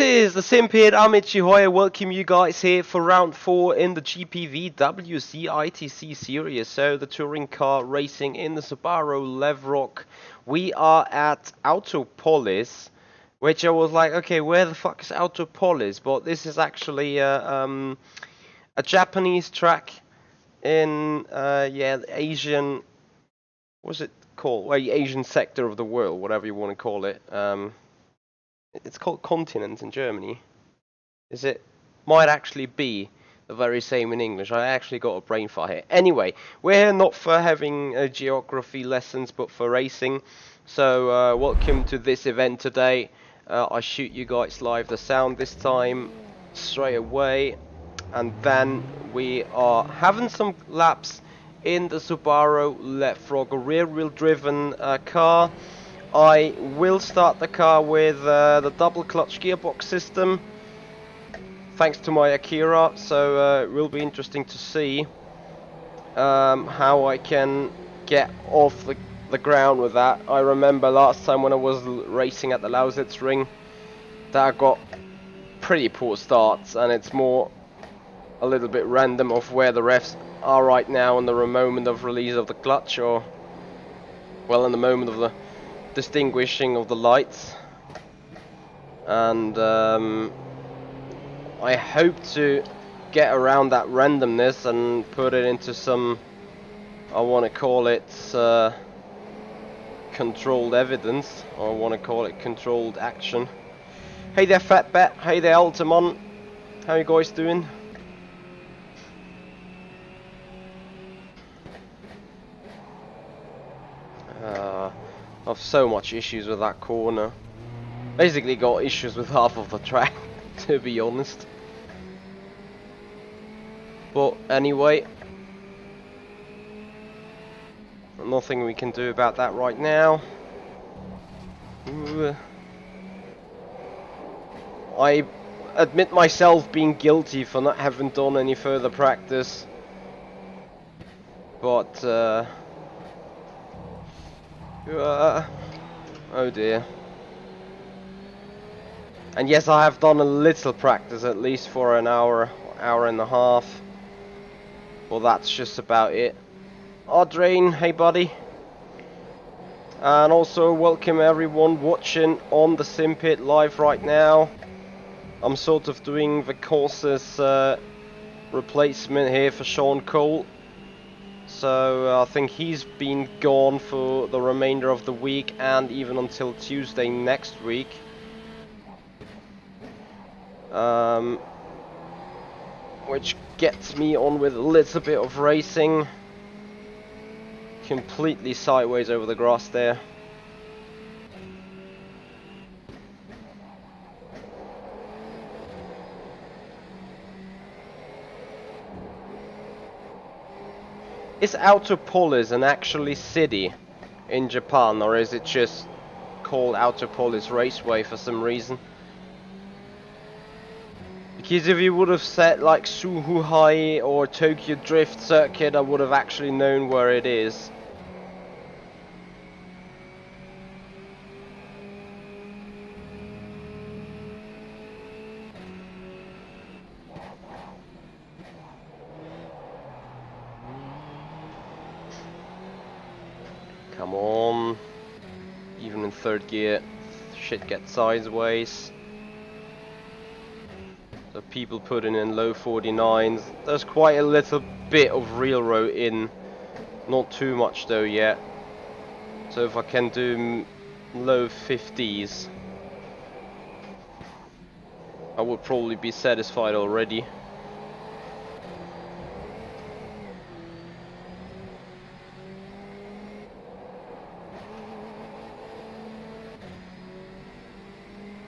is the Sim Pit. I'm Michi. I welcome you guys here for round 4 in the GPVWC ITC Series. So the touring car racing in the Subaru Levrog. We are at Autopolis, which I was like, okay, where the fuck is Autopolis? But this is actually a Japanese track in the Asian, what's it called? Well, the Asian sector of the world, whatever you want to call it. It's called continent in Germany. Is it? Might actually be the very same in English. I actually got a brain fart here. Anyway, we're here not for having geography lessons, but for racing. So welcome to this event today. I shoot you guys live the sound this time straight away, and then we are having some laps in the Subaru Levrog, a rear-wheel driven car. I will start the car with the double clutch gearbox system, thanks to my Akira, so it will be interesting to see how I can get off the ground with that. I remember last time when I was racing at the Lausitz ring that I got pretty poor starts, and it's more a little bit random of where the refs are right now in the moment of release of the clutch, or well, in the moment of the distinguishing of the lights. And I hope to get around that randomness and put it into some, I want to call it controlled evidence, or I want to call it controlled action. Hey there Fatbat, hey there Altamon, how you guys doing? I've so much issues with that corner. Basically got issues with half of the track, to be honest. But anyway, nothing we can do about that right now. Ooh. I admit myself being guilty for not having done any further practice. But oh dear. And yes, I have done a little practice, at least for an hour and a half. Well, that's just about it. Audrain, hey buddy. And also welcome everyone watching on the Sim Pit live right now. I'm sort of doing the course's replacement here for Sean Cole. So I think he's been gone for the remainder of the week and even until Tuesday next week. Which gets me on with a little bit of racing. Completely sideways over the grass there. Is Autopolis an actually city in Japan, or is it just called Autopolis Raceway for some reason? Because if you would have said like Suzuhai or Tokyo Drift Circuit, I would have actually known where it is. Come on. Even in third gear, shit gets sideways. So people putting in low 49s. There's quite a little bit of railroad in. Not too much though yet. So if I can do low 50s, I would probably be satisfied already.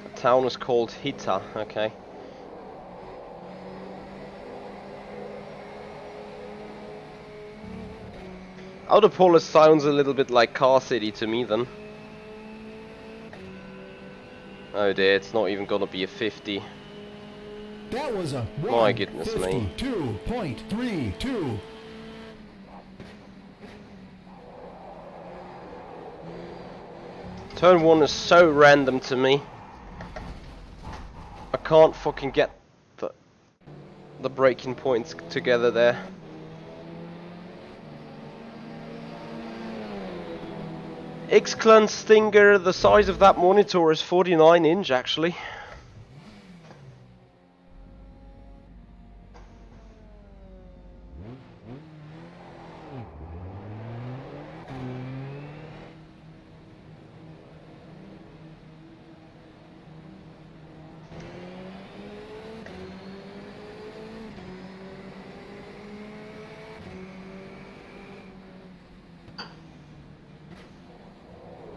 The town is called Hita, okay. Autopolis sounds a little bit like Car City to me then. Oh dear, it's not even gonna be a 50. That was a My goodness me. 2.32. Turn 1 is so random to me. can't fucking get the braking points together there. X-Clan Stinger, the size of that monitor is 49-inch actually.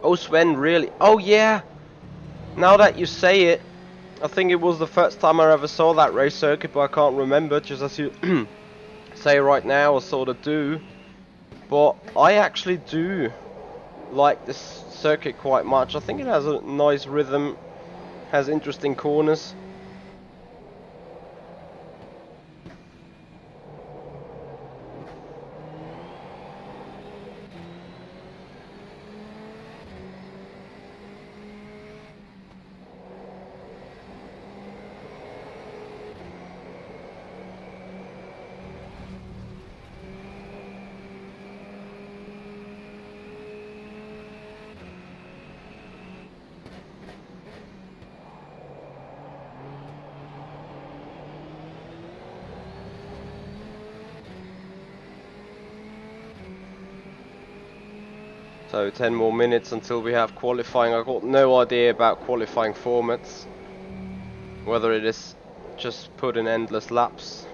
Oh, Sven, really? Oh, yeah! Now that you say it, I think it was the first time I ever saw that race circuit, but I can't remember, just as you say right now, I sort of do. But I actually do like this circuit quite much. I think it has a nice rhythm, has interesting corners. So 10 more minutes until we have qualifying. I've got no idea about qualifying formats. Whether it is just put in endless laps.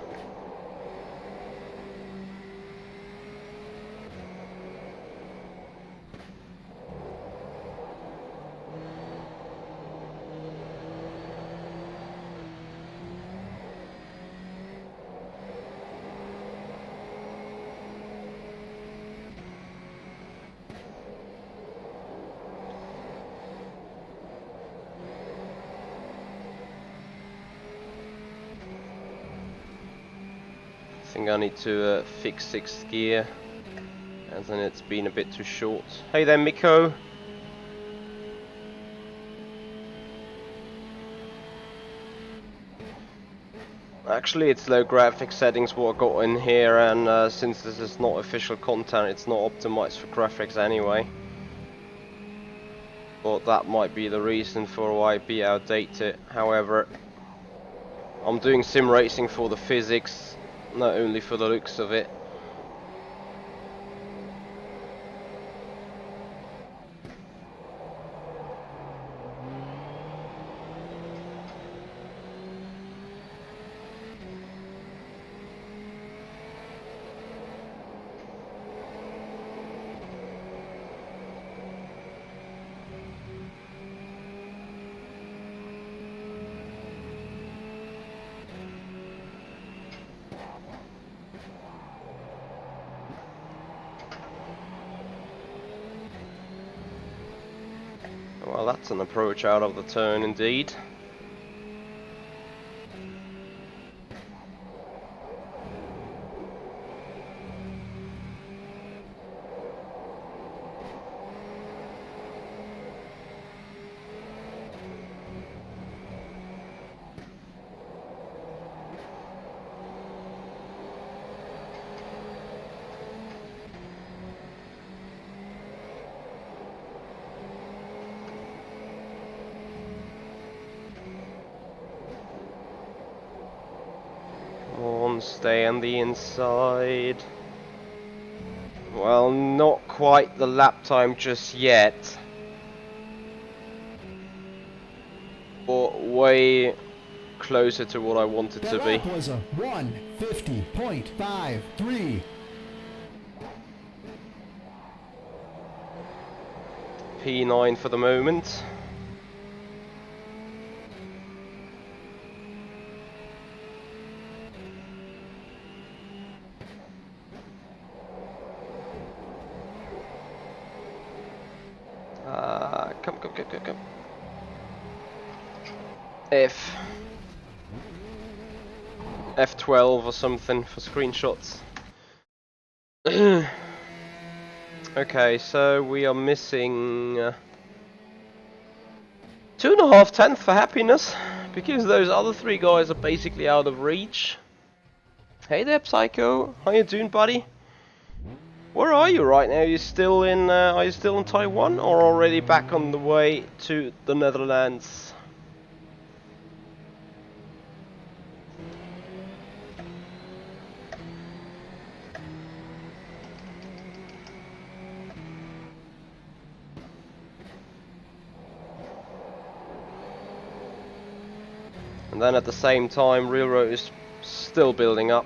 I think I need to fix 6th gear, and then it's been a bit too short. Hey there, Miko. Actually, it's low graphics settings what I got in here, and since this is not official content, it's not optimized for graphics anyway. But that might be the reason for why it be outdated. However, I'm doing sim racing for the physics, not only for the looks of it. Well, that's an approach out of the turn indeed. Stay on the inside. Well, not quite the lap time just yet, but way closer to what I want it to be. That was a 1:50.53. P9 for the moment. Come. F12 or something for screenshots. Okay, so we are missing 2.5 tenths for happiness. Because those other three guys are basically out of reach. Hey there, Psycho. How you doing, buddy? Where are you right now? Are you still in Taiwan, or already back on the way to the Netherlands? And then at the same time, Railroad is still building up.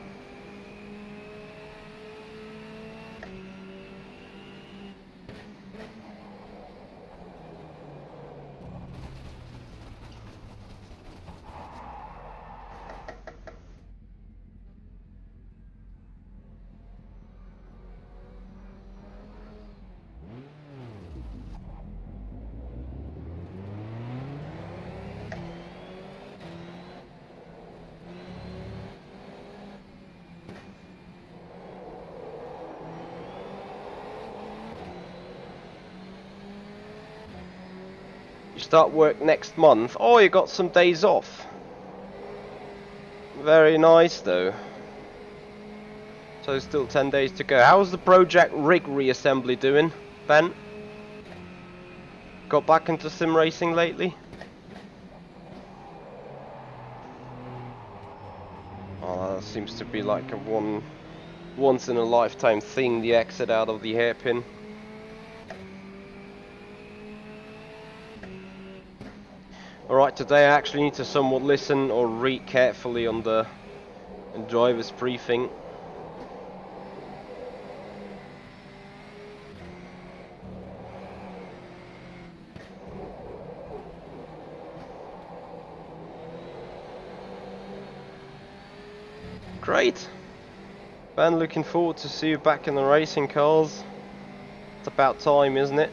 You start work next month. Oh, you got some days off. Very nice, though. So still 10 days to go. How's the project rig reassembly doing, Ben? Got back into sim racing lately? Oh, that seems to be like a once in a lifetime thing, the exit out of the hairpin. Alright, today I actually need to somewhat listen or read carefully on the driver's briefing. Great! Ben, looking forward to see you back in the racing cars. It's about time, isn't it?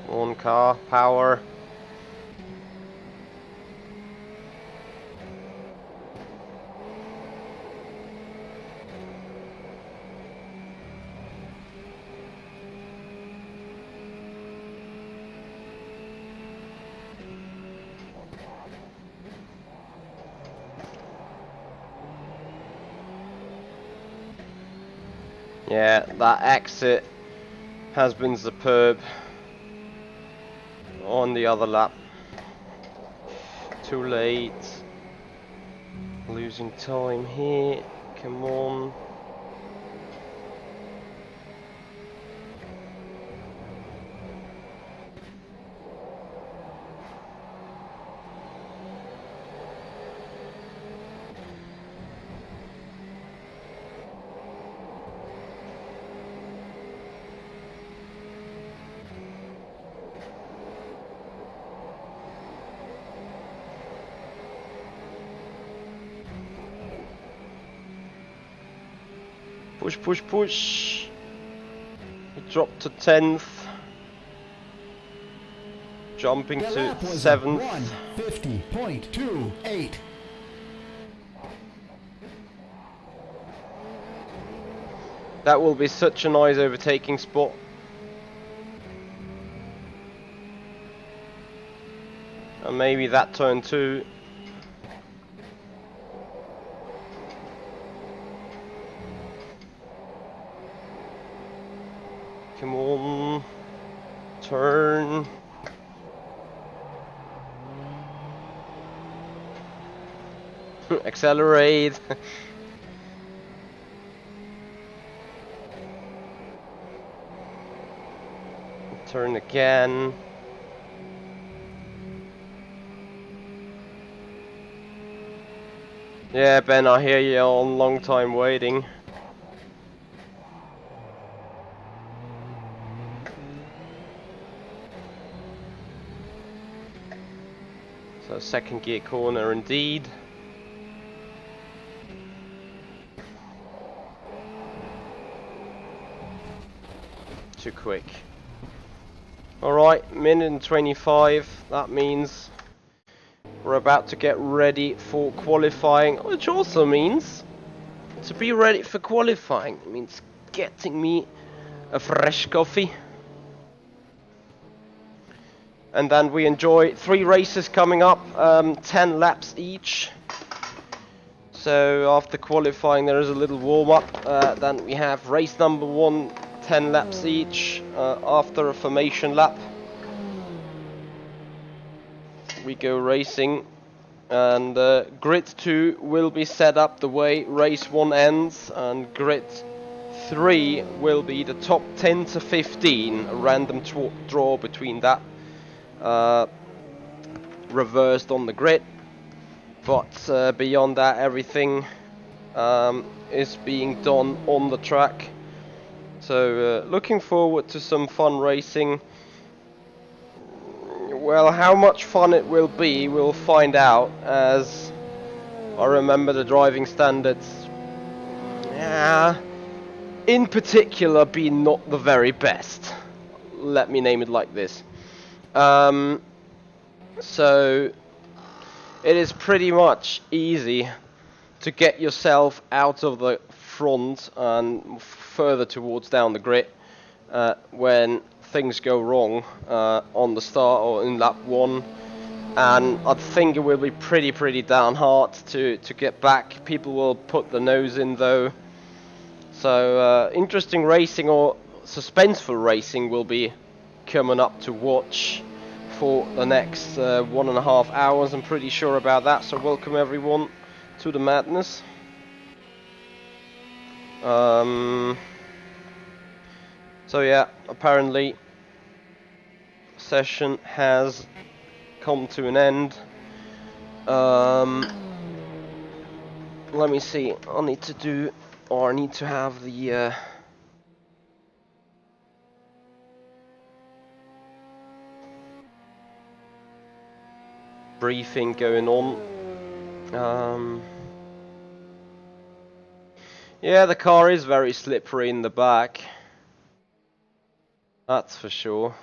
Come on, car, power. Yeah, that exit has been superb on the other lap. Too late. Losing time here. Come on. Push, push, push. He dropped to 10th. Jumping The to lap was 7th. 1:50.28. That will be such a nice overtaking spot. And maybe that turn too. Come on. Turn. Accelerate. Turn again. Yeah, Ben, I hear you on long time waiting. So second gear corner indeed. Too quick. Alright, minute and 25. That means we're about to get ready for qualifying, which also means to be ready for qualifying. It means getting me a fresh coffee. And then we enjoy 3 races coming up, 10 laps each. So after qualifying there is a little warm-up, then we have race number 1, 10 laps each. After a formation lap we go racing, and grid 2 will be set up the way race 1 ends, and grid 3 will be the top 10 to 15, a random draw between that, reversed on the grid. But beyond that, everything is being done on the track. So looking forward to some fun racing. Well, how much fun it will be, we'll find out, as I remember the driving standards, in particular, being not the very best. Let me name it like this. So it is pretty much easy to get yourself out of the front and further towards down the grid when things go wrong on the start or in lap 1, and I think it will be pretty damn hard to get back. People will put the nose in though, so interesting racing, or suspenseful racing, will be coming up to watch for the next 1.5 hours. I'm pretty sure about that, so welcome everyone to the madness. So yeah, apparently session has come to an end. Let me see, I need to have the briefing going on. Yeah, the car is very slippery in the back, that's for sure.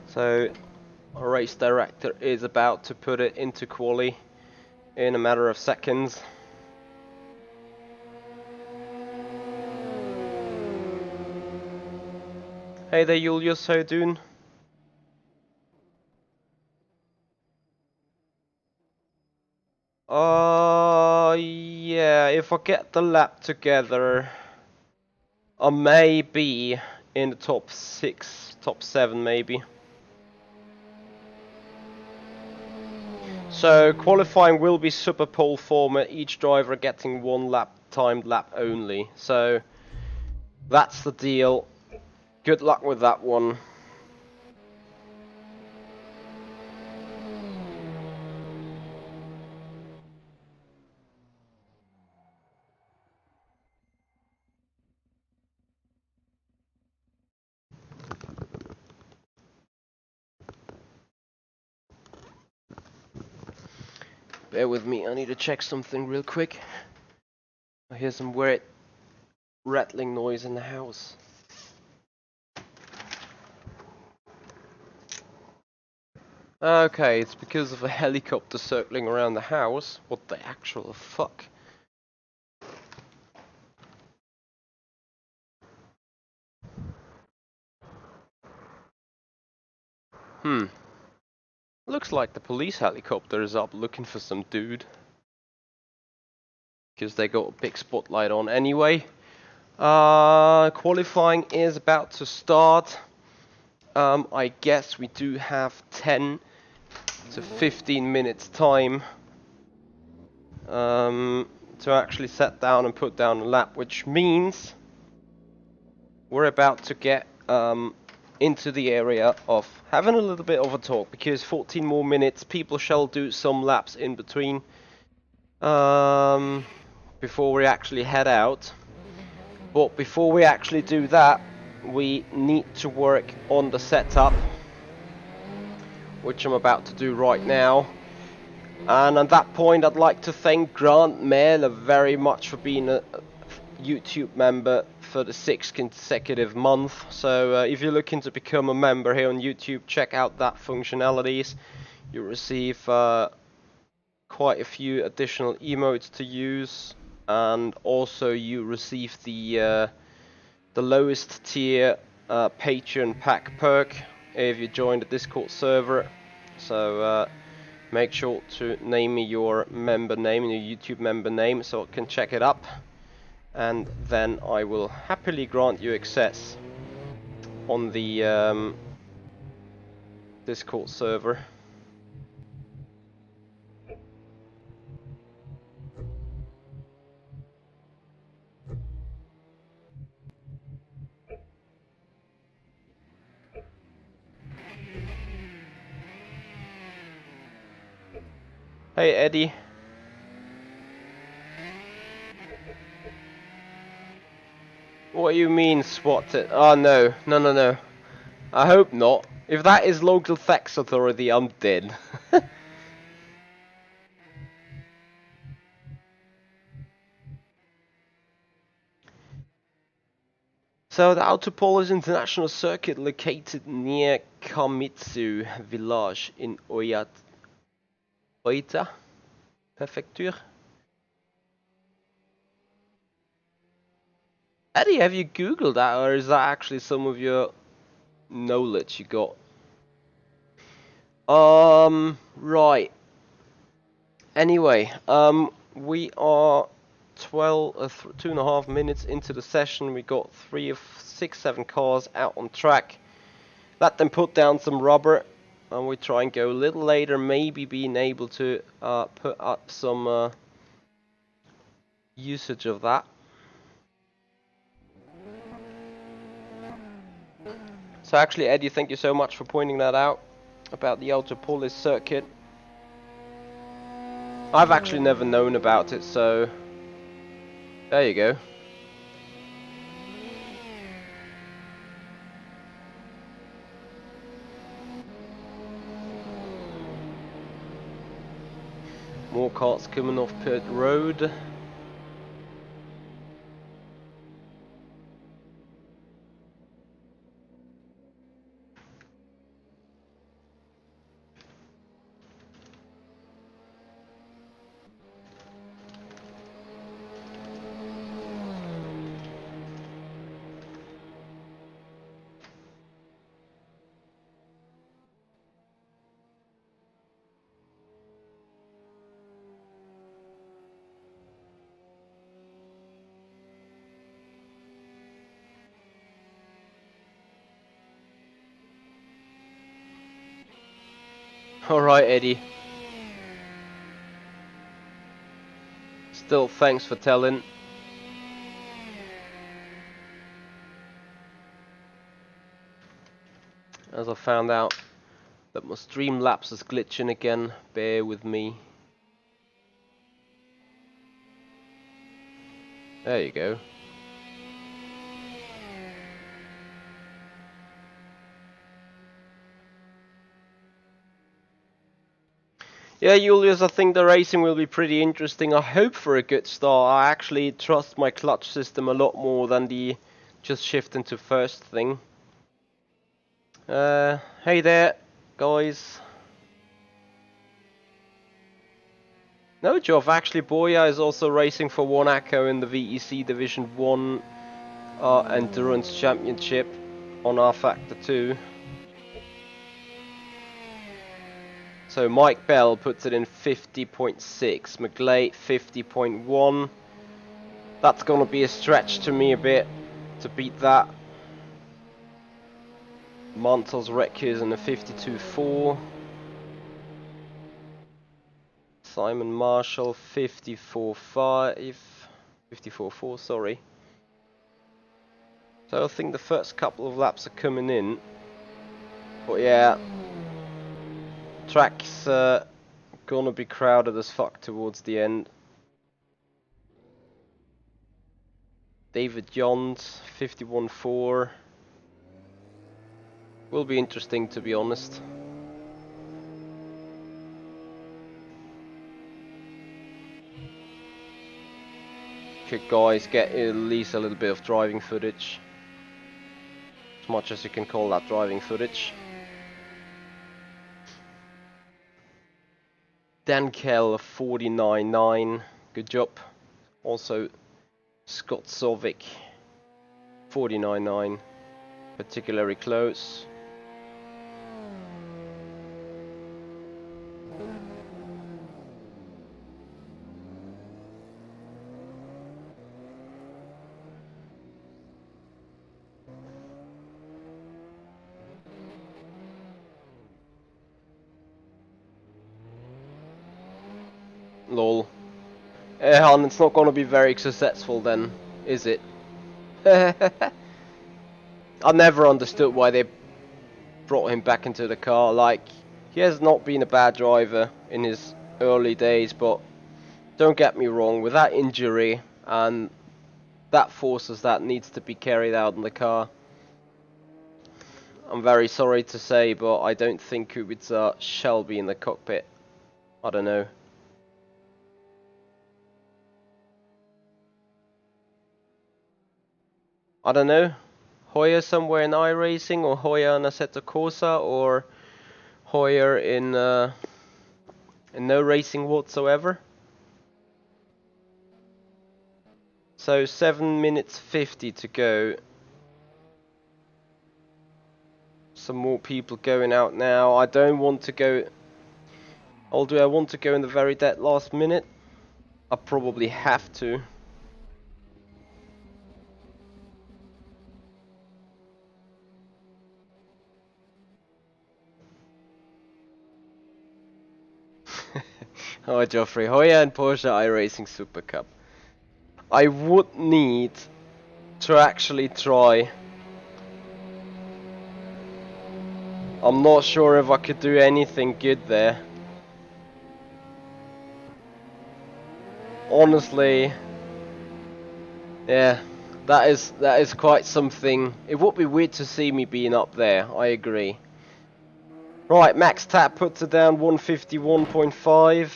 So our race director is about to put it into quali in a matter of seconds. Hey there Julius, how you doing? Yeah, if I get the lap together, I may be in the top 6, top 7 maybe. So qualifying will be super pole format, each driver getting 1 lap, timed lap only. So that's the deal. Good luck with that one. Bear with me, I need to check something real quick. I hear some weird rattling noise in the house. Okay, it's because of a helicopter circling around the house. What the actual fuck? Looks like the police helicopter is up looking for some dude. because they got a big spotlight on anyway. Qualifying is about to start. I guess we do have 10 to 15 minutes time to actually set down and put down a lap, which means we're about to get into the area of having a little bit of a talk, because 14 more minutes, people shall do some laps in between before we actually head out. But before we actually do that, we need to work on the setup, which I'm about to do right now. And at that point, I'd like to thank Grant Mehler very much for being a YouTube member for the 6th consecutive month. So if you're looking to become a member here on YouTube, check out that functionalities. You receive quite a few additional emotes to use, and also you receive the lowest tier Patreon pack perk if you join the Discord server. So make sure to name me your member name and your YouTube member name so I can check it up, and then I will happily grant you access on the Discord server. Hey Eddie. What do you mean spotted? Oh no, no. I hope not. If that is local tax authority, I'm dead. So the Autopolis International Circuit, located near Kamitsu village in Oita Prefecture. Eddie, have you googled that, or is that actually some of your knowledge you got? Right. Anyway, we are 2.5 minutes into the session. We got 3 of 6, 7 cars out on track. Let them put down some rubber, and we try and go a little later, maybe being able to put up some usage of that. So actually, Eddie, thank you so much for pointing that out about the Autopolis circuit. I've actually never known about it, so there you go. More carts coming off pit road. Alright, Eddie. Still, thanks for telling. As I found out that my Streamlabs is glitching again, bear with me. There you go. Yeah, Julius, I think the racing will be pretty interesting. I hope for a good start. I actually trust my clutch system a lot more than the just shifting to first thing. Hey there, guys. No, Geoff, actually Boya is also racing for Monaco in the VEC Division 1 Endurance Championship on rFactor 2. So Mike Bell puts it in 50.6, McGlade 50.1, That's gonna be a stretch to me a bit to beat that. Montel's wreck is in a 52.4. Simon Marshall 54.5. 54.4, sorry. So I think the first couple of laps are coming in. But yeah, track's gonna be crowded as fuck towards the end. David Johns 51.4. Will be interesting, to be honest. Should guys get at least a little bit of driving footage. As much as you can call that driving footage. Dan Kell 49.9. Good job. Also Scott Sovic 49.9. Particularly close. Lol. Han, it's not gonna be very successful then, is it? I never understood why they brought him back into the car. Like, he has not been a bad driver in his early days, but don't get me wrong, with that injury and that forces that needs to be carried out in the car, I'm very sorry to say, but I don't think Kubica shall be in the cockpit. I don't know. I don't know. Hoyer somewhere in iRacing, or Hoyer in Assetto Corsa, or Hoyer in no racing whatsoever. So 7 minutes 50 to go. Some more people going out now. I don't want to go. Although I want to go in the very dead last minute. I probably have to. Oh, Geoffrey, Hoya and Porsche iRacing Super Cup. I would need to actually try. I'm not sure if I could do anything good there. Honestly, yeah, that is quite something. It would be weird to see me being up there, I agree. Right, Max Tap puts it down 151.5.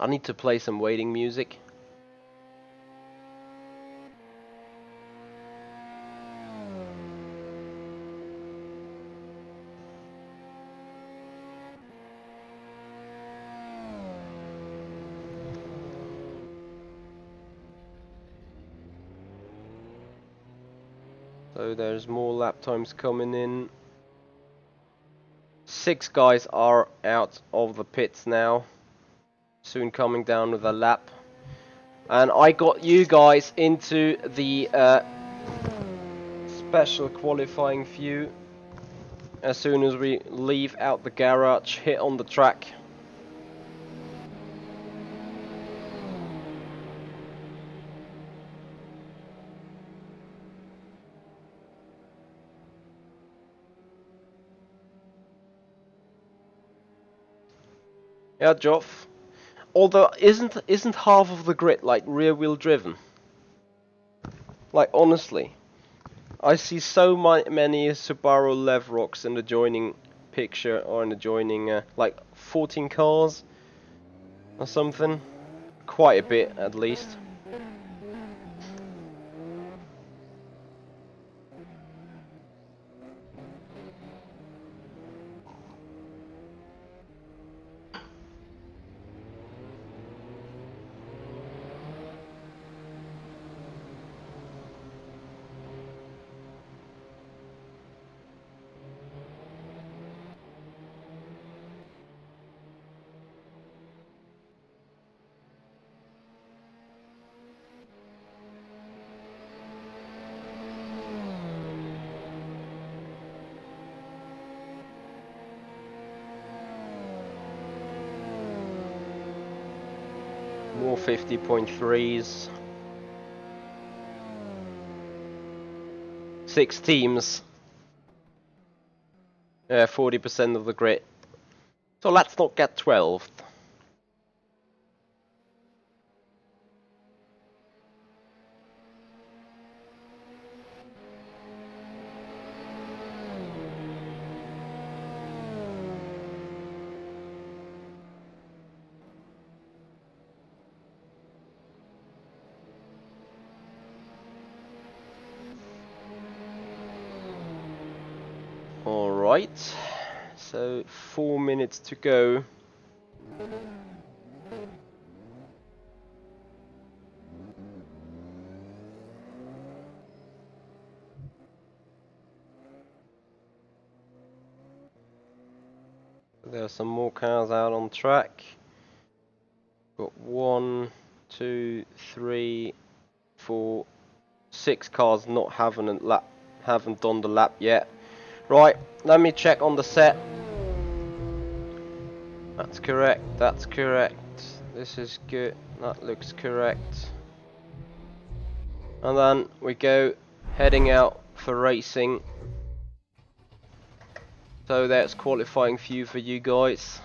I need to play some waiting music. So there's more lap times coming in. 6 guys are out of the pits now. Soon coming down with a lap. And I got you guys into the special qualifying few. As soon as we leave out the garage, hit on the track. Yeah, Joff. Although isn't half of the grid like rear wheel driven? Like honestly, I see so many Subaru Levrogs in the joining picture, or in the joining like 14 cars or something. Quite a bit at least. 50.3s. 6 teams. 40% of the grid. So let's not get 12th. Alright, so 4 minutes to go. There are some more cars out on track. Got 1, 2, 3, 4, 6 cars not haven't done the lap yet. Right, let me check on the set. That's correct, that's correct. This is good, that looks correct. And then we go heading out for racing. So that's qualifying view for you guys.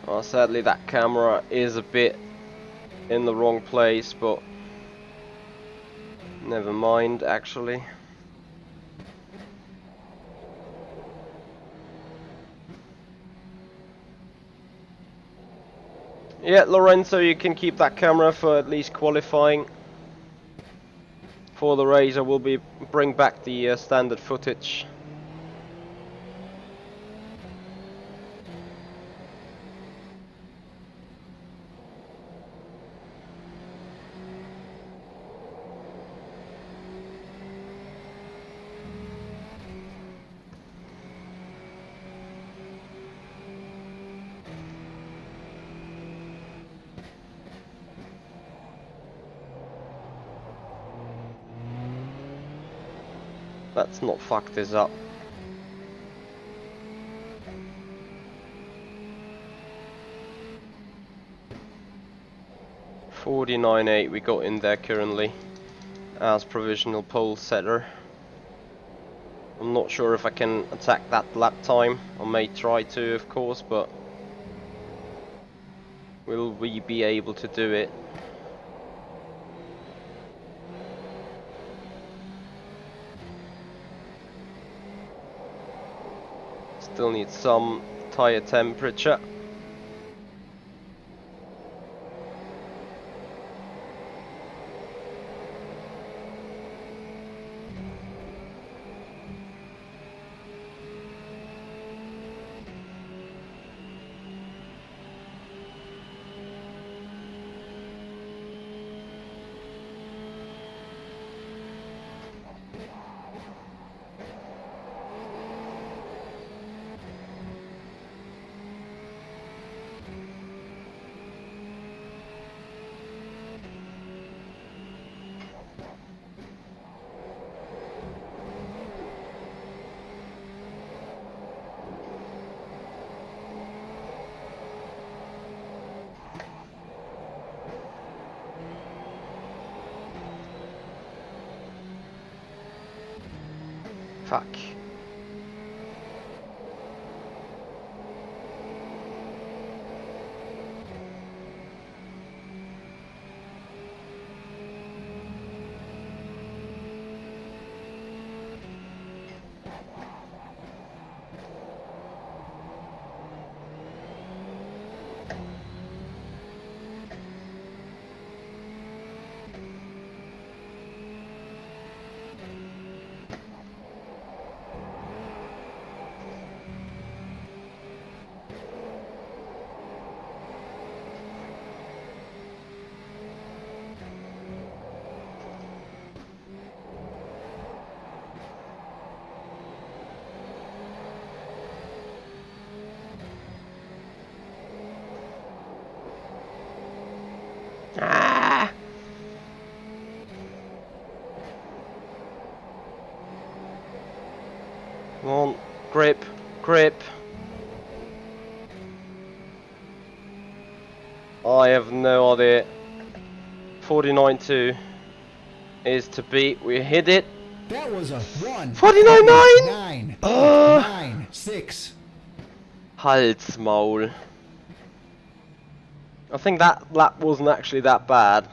Well, sadly that camera is a bit in the wrong place, but never mind actually. Yeah, Lorenzo, you can keep that camera for at least qualifying. For the race I will bring back the standard footage. Let's not fuck this up. .49.8 we got in there currently as provisional pole setter. I'm not sure if I can attack that lap time. I may try to, of course, but will we be able to do it? Still need some tire temperature. Fuck. Come on, grip, grip. I have no idea. 49.2 is to beat. We hit it. That was a 49.9! 1:49.96. Halsmaul. I think that lap wasn't actually that bad.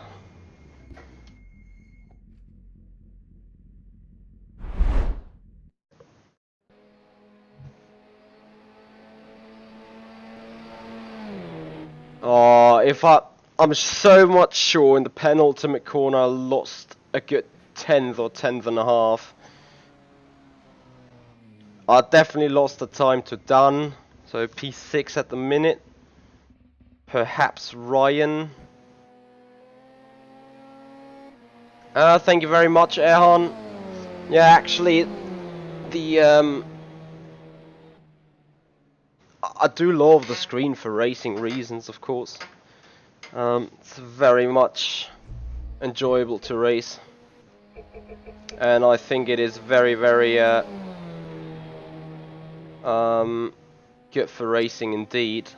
Oh, I'm so much sure in the penultimate corner I lost a good tenth or tenth and a half. I definitely lost the time to Dunn, so P6 at the minute. Perhaps Ryan. Thank you very much, Erhan. Yeah, actually, the I do love the screen for racing reasons, of course. It's very much enjoyable to race, and I think it is very, very good for racing indeed.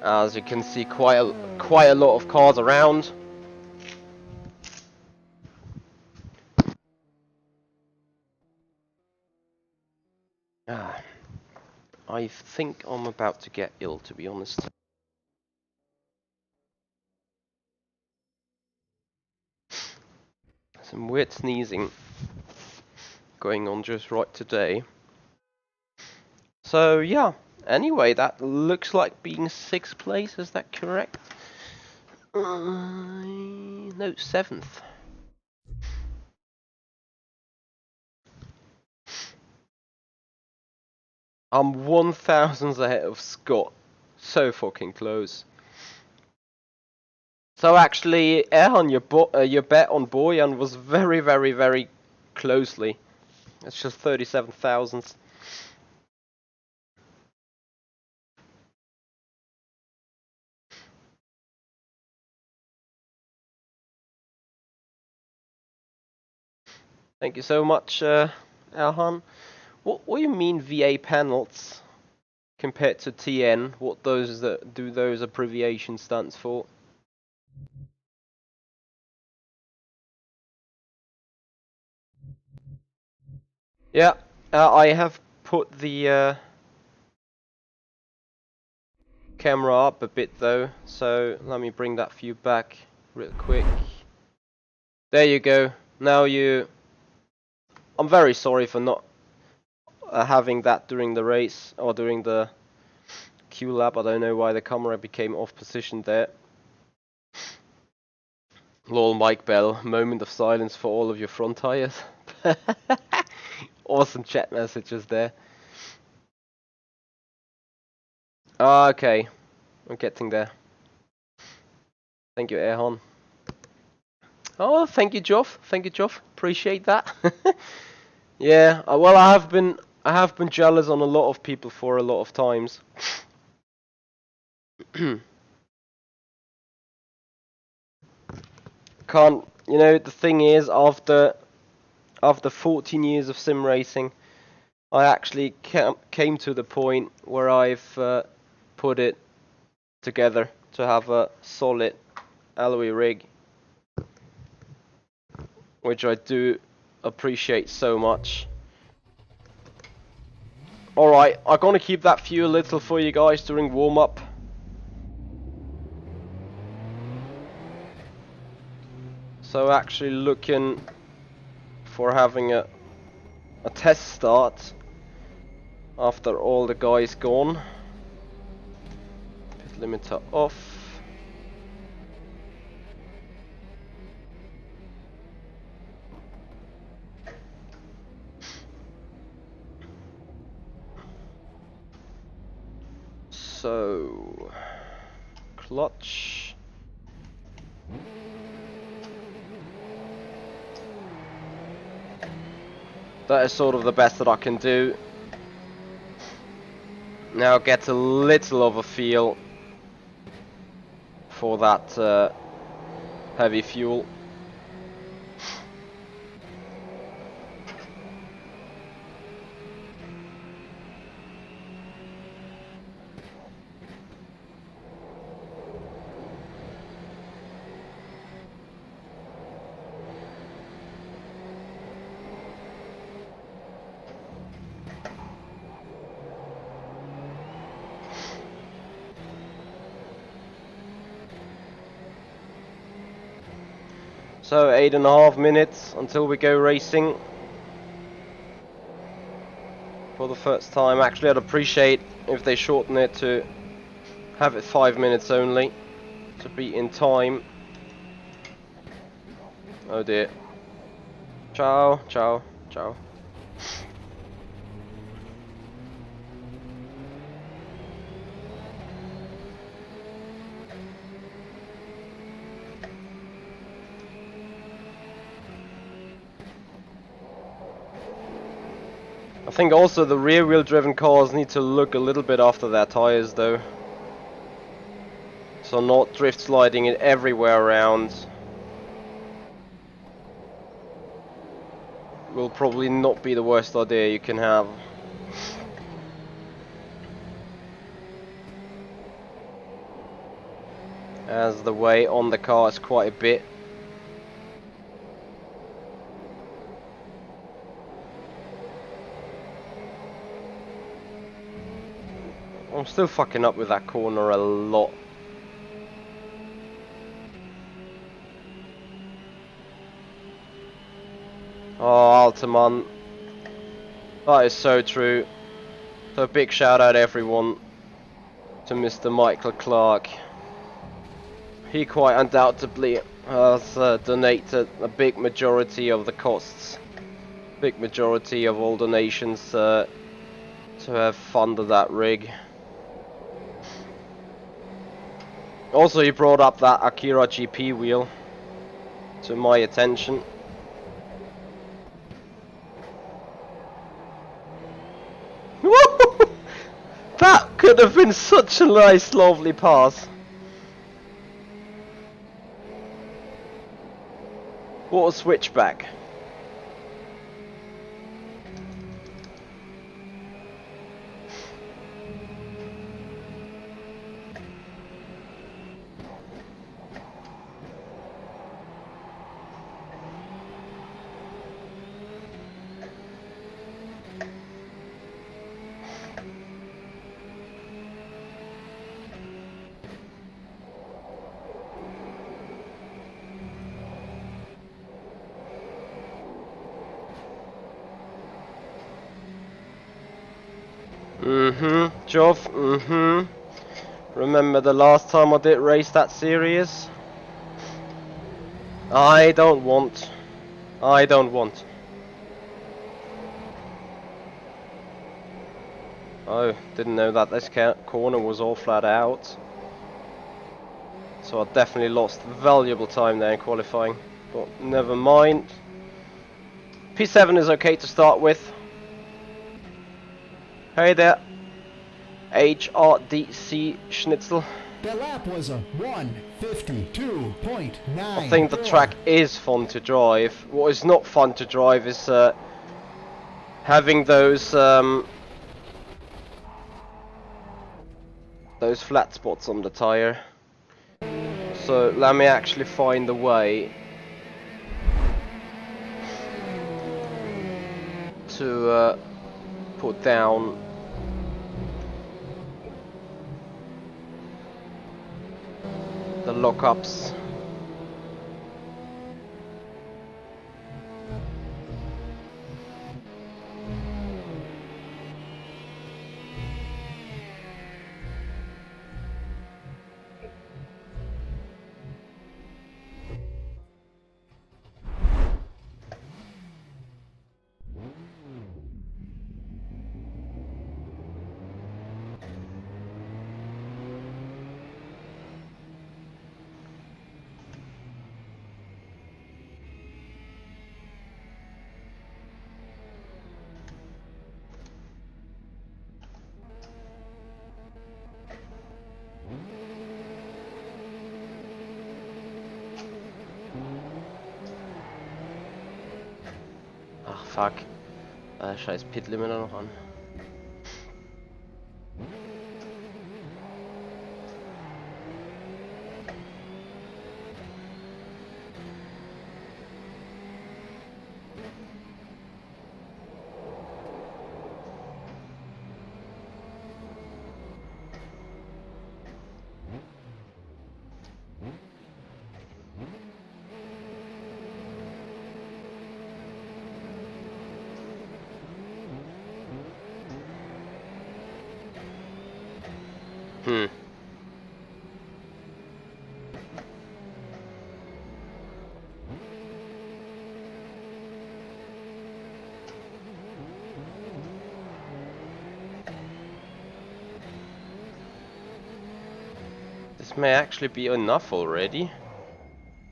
As you can see, quite a lot of cars around. I think I'm about to get ill, to be honest. Some weird sneezing going on just right today. So yeah, anyway, that looks like being 6th place, is that correct? No, 7th. I'm 1,000 ahead of Scott. So fucking close. So actually, Erhan, your bet on Boyan was very, very, very closely. It's just 37 thousandths. Thank you so much, Erhan. What do you mean VA panels compared to TN? What do those abbreviations stands for? Yeah, I have put the camera up a bit though, so let me bring that view back real quick. There you go. Now I'm very sorry for not having that during the race or during the Q lap. I don't know why the camera became off position there. Lol, Mike Bell, moment of silence for all of your front tires. Awesome chat messages there. Okay, I'm getting there. Thank you, Erhan. Oh, thank you, Joff. Thank you, Joff. Appreciate that. Yeah, well, I have been jealous on a lot of people for a lot of times. Can't, the thing is, after 14 years of sim racing, I actually came to the point where I've put it together to have a solid alloy rig, which I do appreciate so much. Alright, I'm gonna keep that few a little for you guys during warm-up. So actually looking for having a test start after all the guys gone. Pit limiter off. So clutch. That is sort of the best that I can do. Now get a little of a feel for that heavy fuel. So 8.5 minutes until we go racing. For the first time. Actually, I'd appreciate if they shorten it to have it 5 minutes only. To be in time. Oh dear. Ciao, ciao, ciao. I think also the rear wheel driven cars need to look a little bit after their tires though. So not drift sliding it everywhere around. Will probably not be the worst idea you can have. As the weight on the car is quite a bit. I'm still fucking up with that corner a lot. Oh, Altaman. That is so true. So big shout out everyone to Mr. Michael Clark. He quite undoubtedly has donated a big majority of the costs. Big majority of all donations to have funded that rig. Also, he brought up that Akira GP wheel to my attention. That could have been such a nice, lovely pass. What a switchback. Jov, Remember the last time I did race that series? I don't want. Oh, didn't know that this corner was all flat out. So I definitely lost valuable time there in qualifying. But never mind. P7 is okay to start with. Hey there. HRDC Schnitzel. The lap was a 1:52.9. I think the track is fun to drive. What is not fun to drive is having those flat spots on the tire. So let me actually find the way to put down the lockups. Ach fuck. Scheiß Pit-Limiter noch an. This may actually be enough already.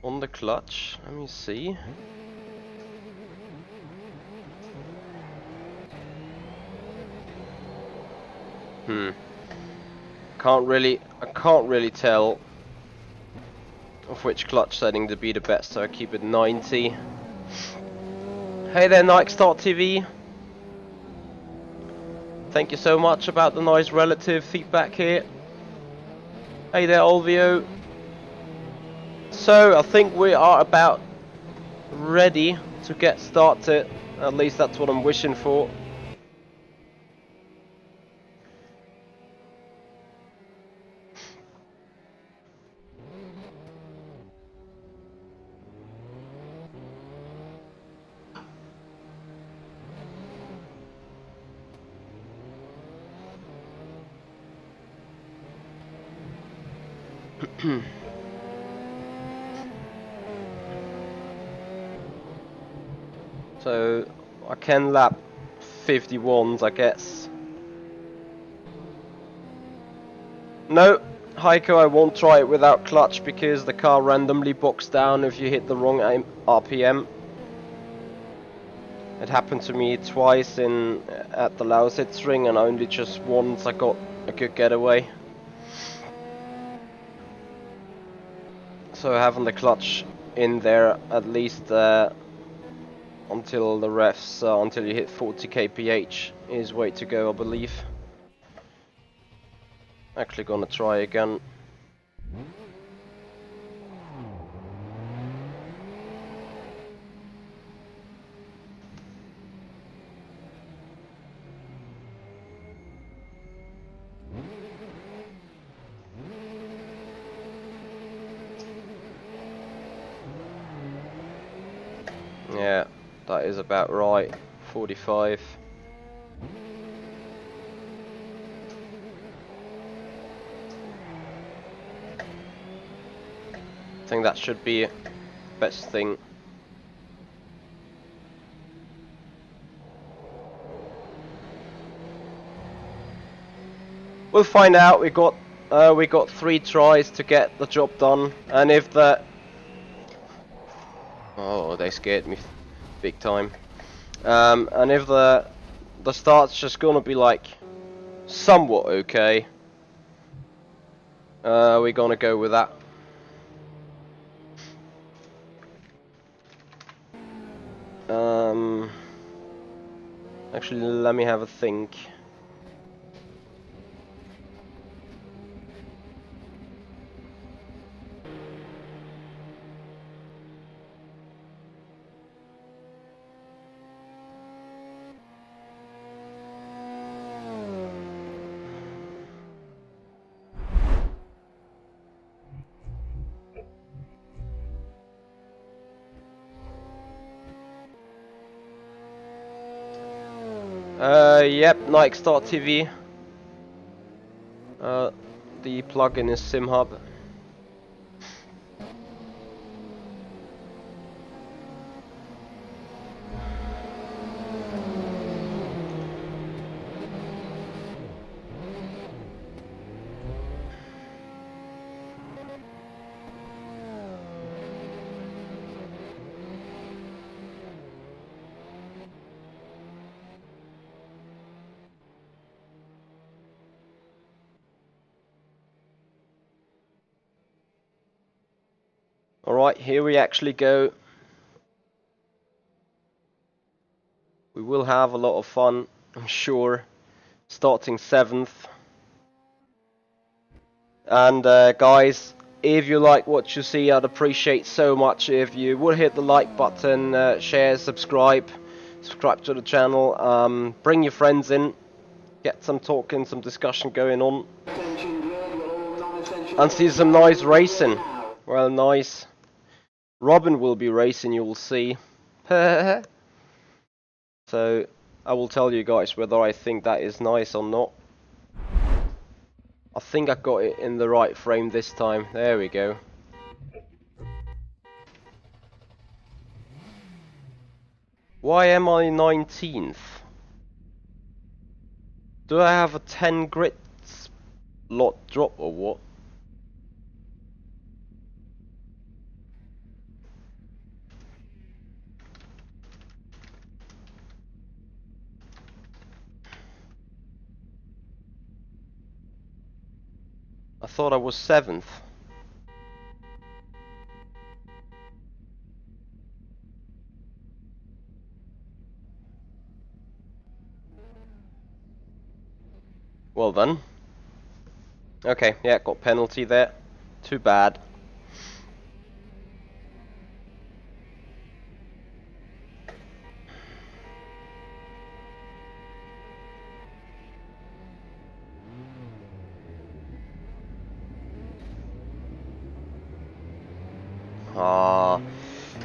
On the clutch, let me see. I can't really tell of which clutch setting to be the best, so I keep it 90. Hey there, Nike Start TV. Thank you so much about the nice relative feedback here. Hey there, Olvio. So, I think we are about ready to get started. At least that's what I'm wishing for. So, I can lap 51s, I guess. No, Heiko, I won't try it without clutch because the car randomly bogs down if you hit the wrong RPM. It happened to me twice at the Lausitz ring, and only just once I got a good getaway. So having the clutch in there at least until the refs, until you hit 40 kph is way to go, I believe. Actually gonna try again. Yeah, that is about right. 45. I think that should be best thing. We'll find out. We got 3 tries to get the job done, and if the they scared me big time. And if the start's just gonna be like somewhat okay, we're gonna go with that. Actually, let me have a think. Yep, Nike Start TV. The plugin is SimHub. Alright, here we actually go. We will have a lot of fun, I'm sure. Starting 7th. And guys, if you like what you see, I'd appreciate so much if you would hit the like button, share, subscribe to the channel, bring your friends in, get some talking, some discussion going on, and see some nice racing. Well, nice. Robin will be racing, you will see. So, I will tell you guys whether I think that is nice or not. I think I got it in the right frame this time. There we go. Why am I 19th? Do I have a 10 grit lot drop or what? thought I was 7th. Well done. Okay, yeah, got penalty there. Too bad. Ah,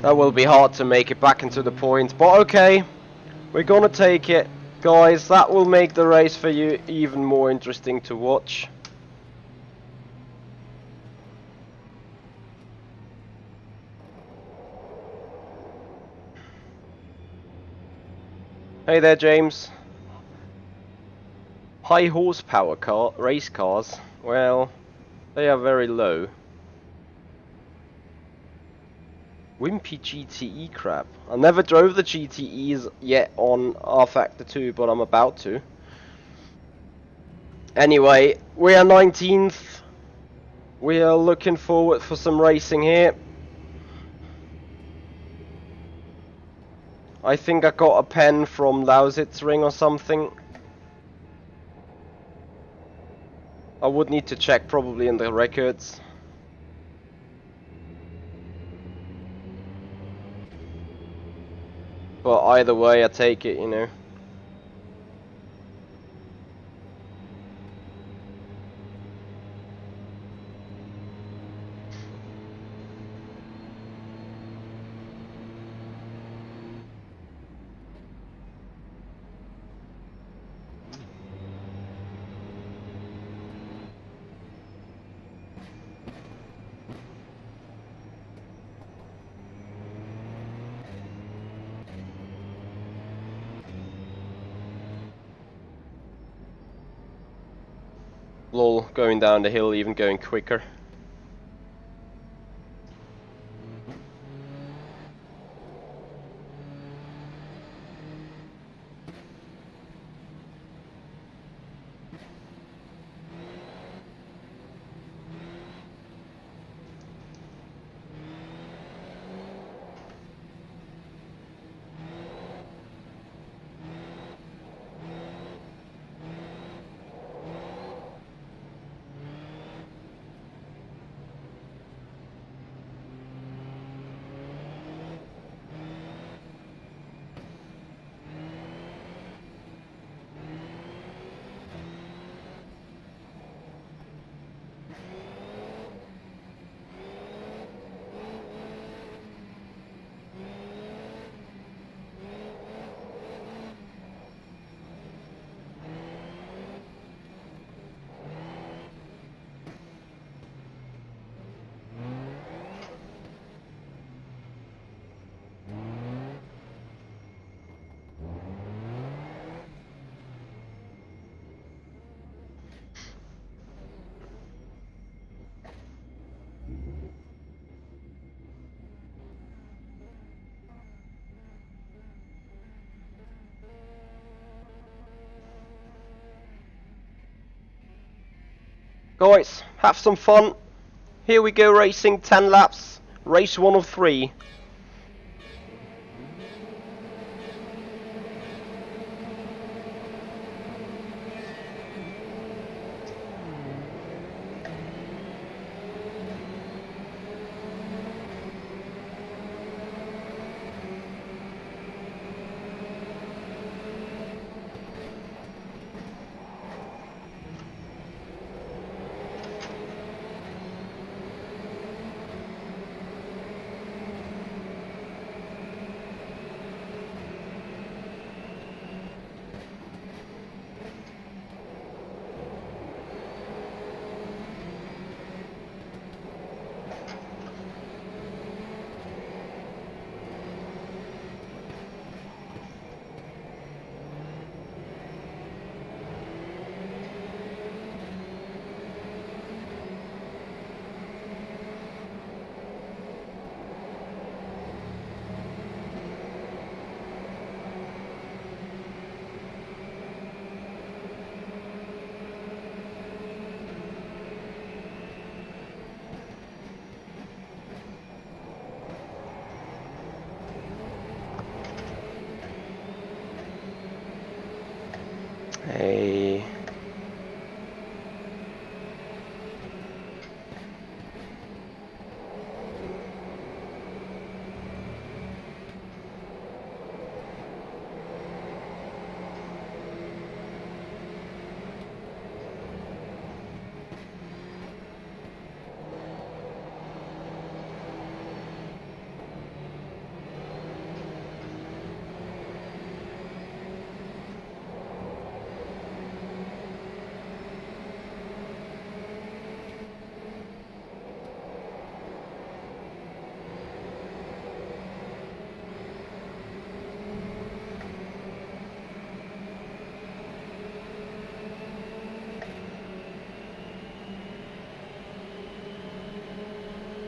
that will be hard to make it back into the points, but okay. We're gonna take it. Guys, that will make the race for you even more interesting to watch. Hey there, James. High horsepower race cars, well, they are very low. Wimpy GTE crap. I never drove the GTEs yet on rFactor 2, but I'm about to. Anyway, we are 19th. We are looking forward for some racing here. I think I got a pen from Lausitz's ring or something. I would need to check probably in the records. But either way, I take it, you know. Lol, going down the hill, even going quicker. Guys, have some fun. Here we go racing, 10 laps, race 1 of 3. Hey.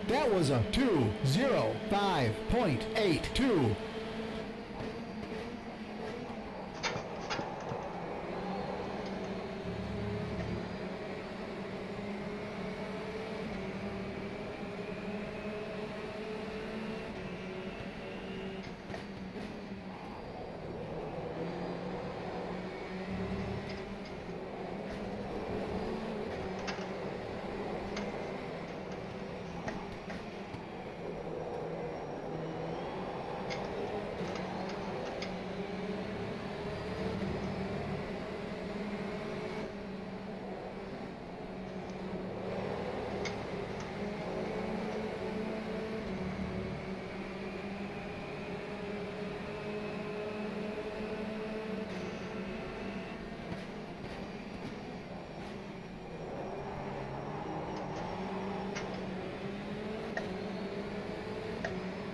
That was a 2:05.82.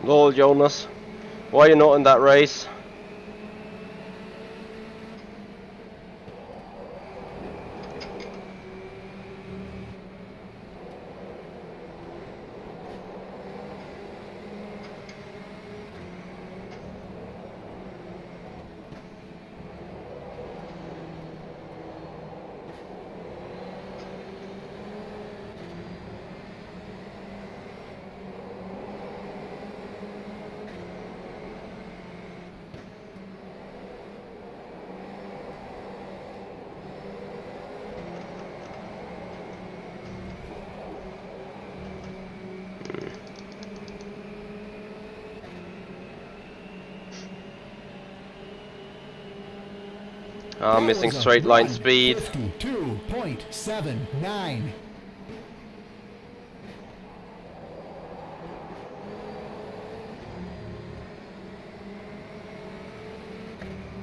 Lol, Jonas. Why are you not in that race? That Missing was a straight line speed. 1:52.79.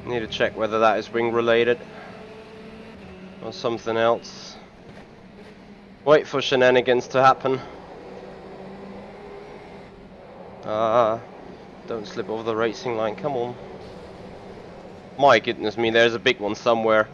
Need to check whether that is wing related or something else. Wait for shenanigans to happen. Don't slip over the racing line, come on. My goodness me, there's a big one somewhere.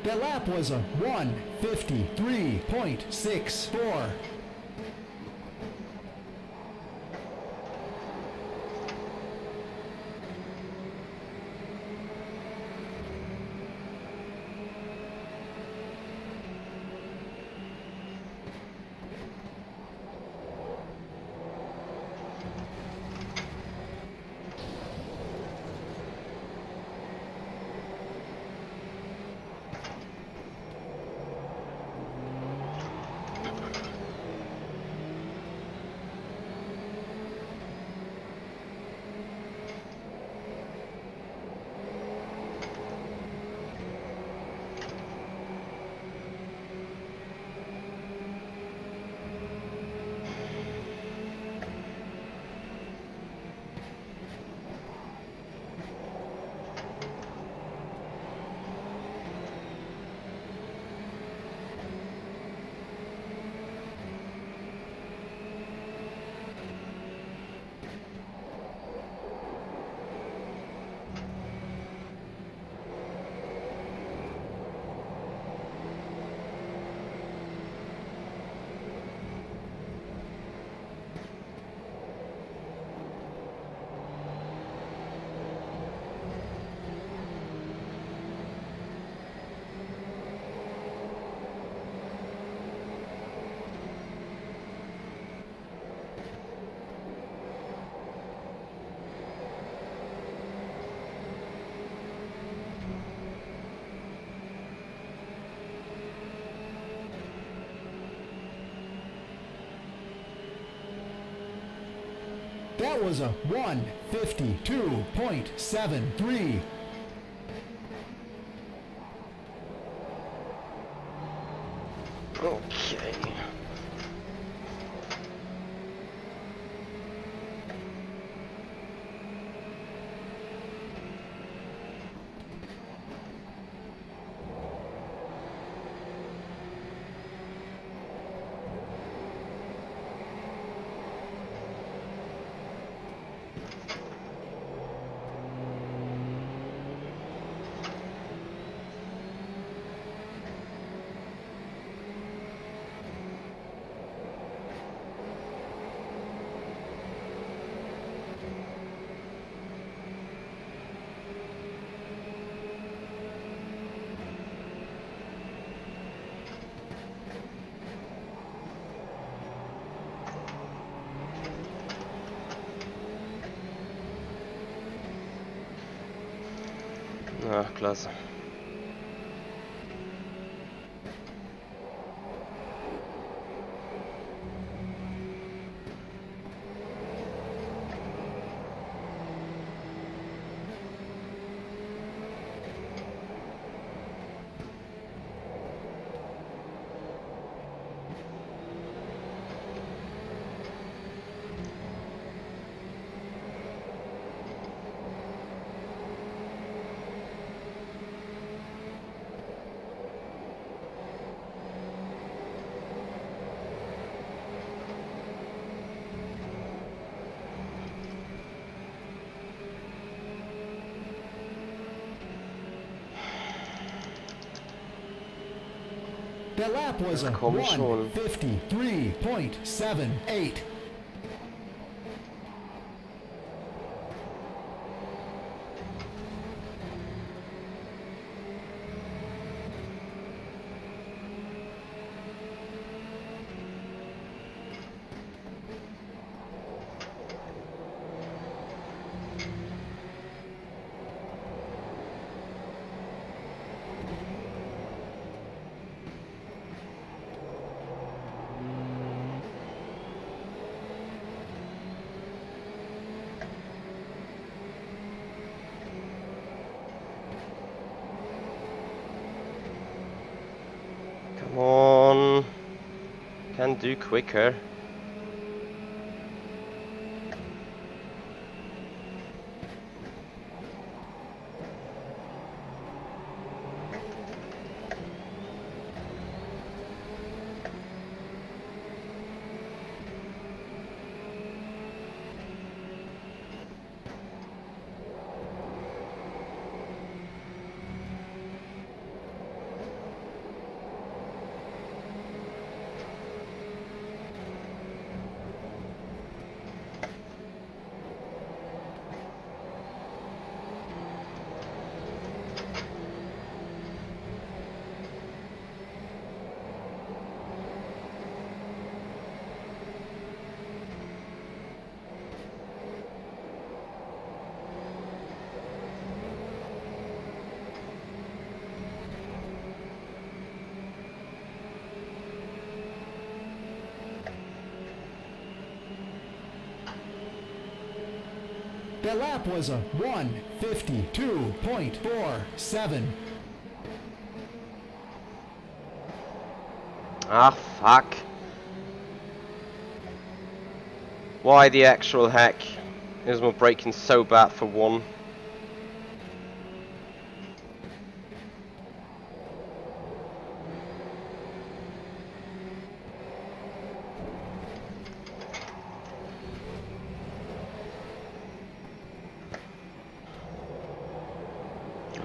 The lap was a 1:53.64. That was a 1:52.73. Okay. Ah, klasse. The lap was a Komm schon. 1:53.78. Come on. Can do quicker. The lap was a 1:52.47. Ah, fuck. Why the actual heck is my braking so bad for one?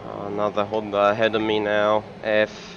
Oh, another Honda ahead of me now. F.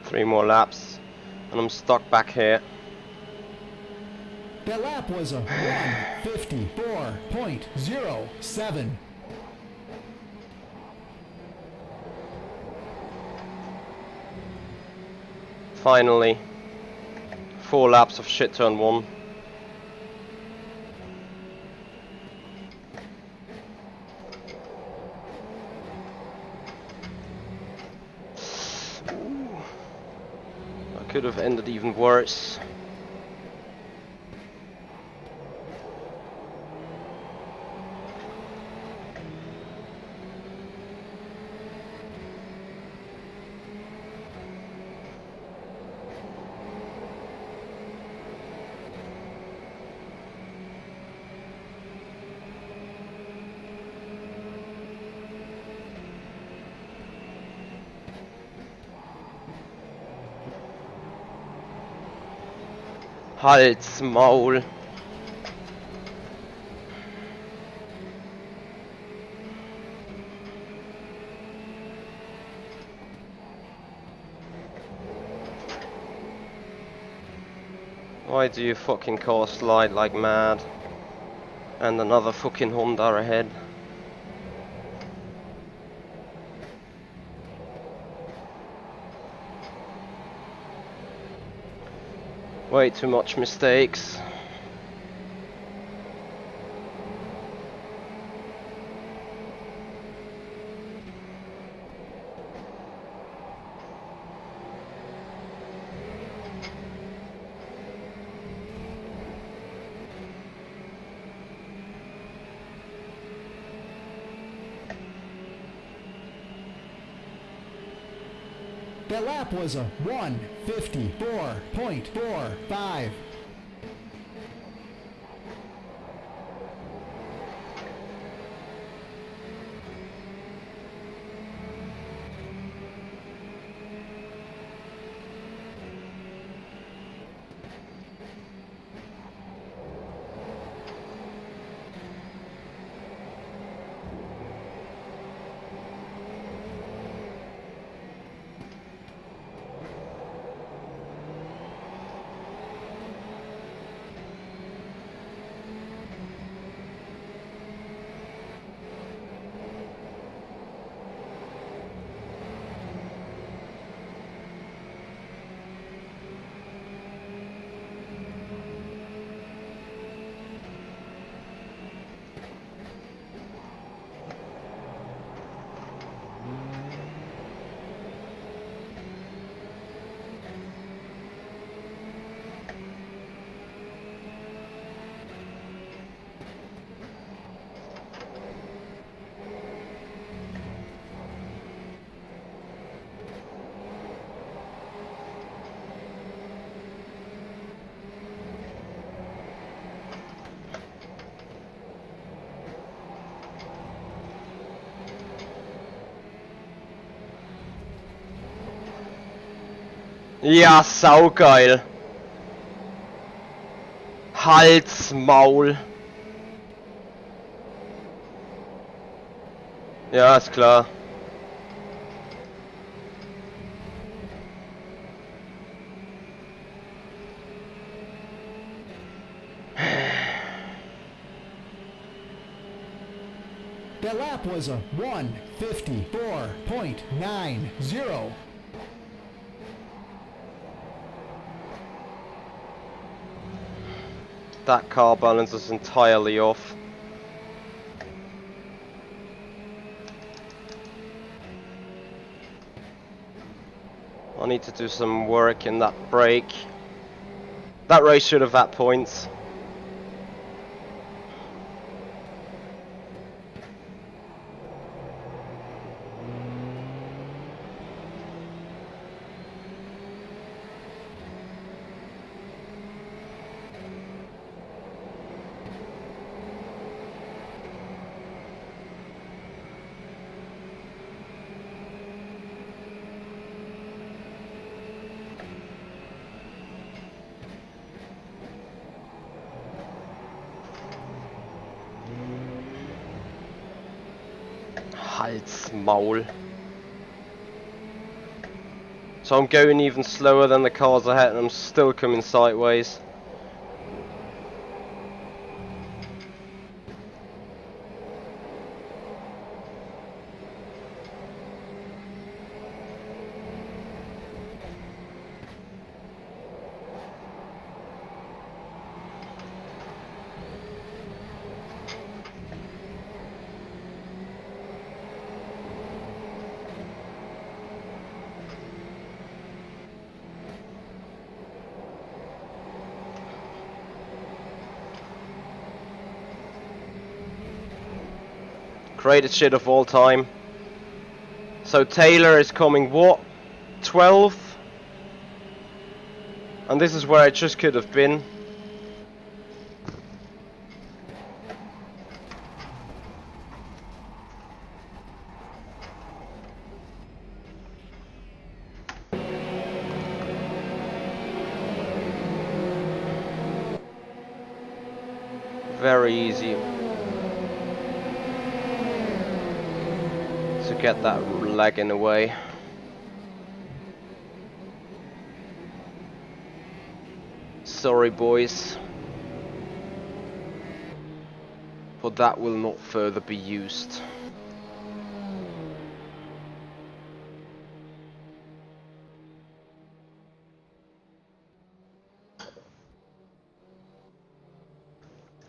3 more laps, and I'm stuck back here. That lap was a 1:54.07. Finally, 4 laps of shit turn 1. Could have ended even worse. Halt's Maul. Why do you fucking car slide like mad? And another fucking Honda ahead. Way too much mistakes. That lap was a 1:54.45. Ja, saugeil. Halt's Maul. Ja, ist klar. That lap was a 1:54.90. That car balance is entirely off. I need to do some work in that brake. That race should have had points. Halt's Maul. So I'm going even slower than the cars ahead and I'm still coming sideways. Greatest shit of all time. So Taylor is coming what? 12th? And this is where I just could have been. Very easy to get that lagging away. Sorry boys, but that will not further be used.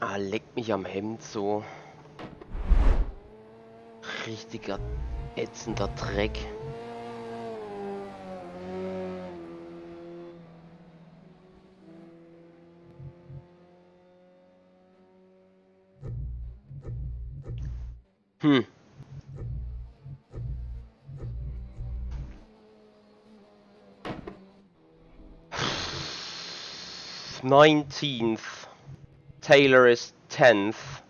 Ah, leckt mich am Hemd so. Richtiger ätzender Dreck. Hm. 19th. Taylor is 10th.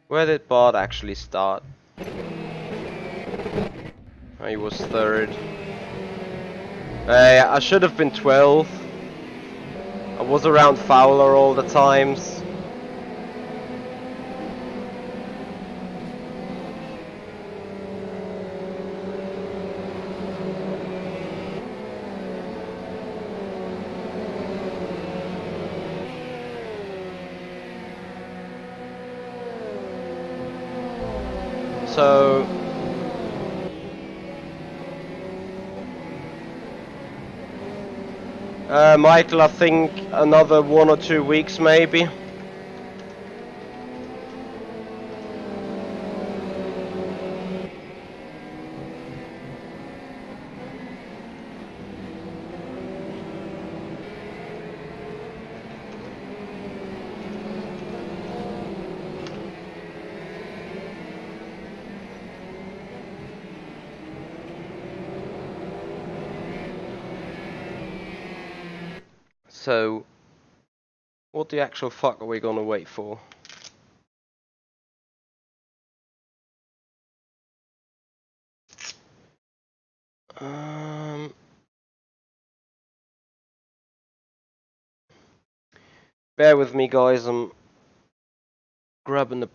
Where did Bart actually start? He was 3rd. I should have been 12th. I was around Fowler all the times. So Michael, I think another 1 or 2 weeks maybe. So, what the actual fuck are we gonna wait for? Bear with me, guys. I'm grabbing a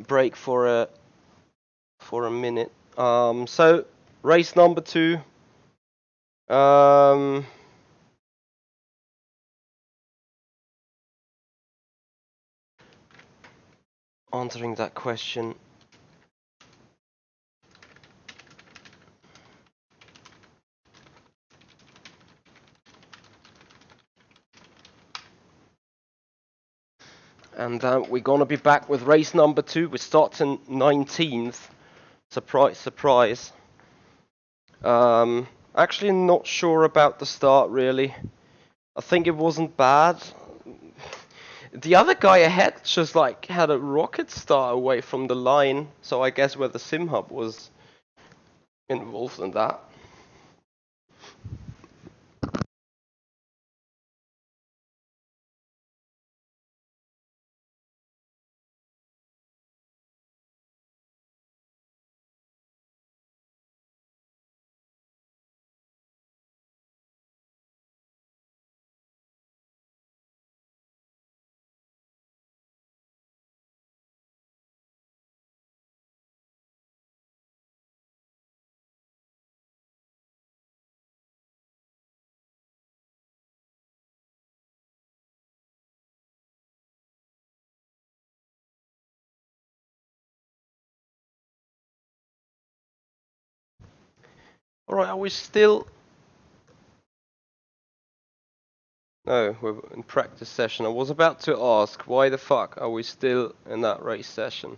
break for a minute. So race number 2. Answering that question. And we're gonna be back with race number 2. We start in 19th. Surprise, surprise. Actually not sure about the start really. I think it wasn't bad. The other guy ahead just like had a rocket start away from the line, so I guess where the sim hub was involved in that. Alright, are we still... No, we're in practice session. I was about to ask, why the fuck are we still in that race session?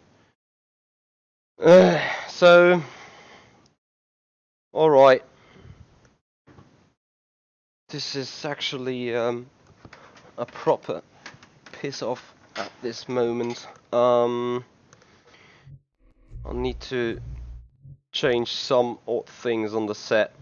So... Alright. This is actually a proper piss off at this moment. I need to change some odd things on the set.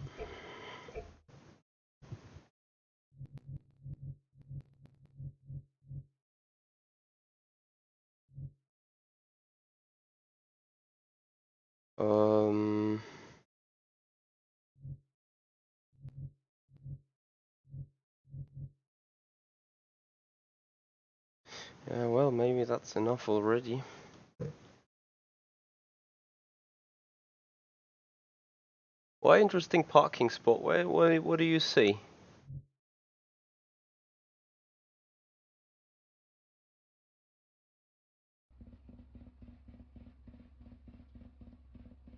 Yeah, well, maybe that's enough already. Why interesting parking spot? What do you see?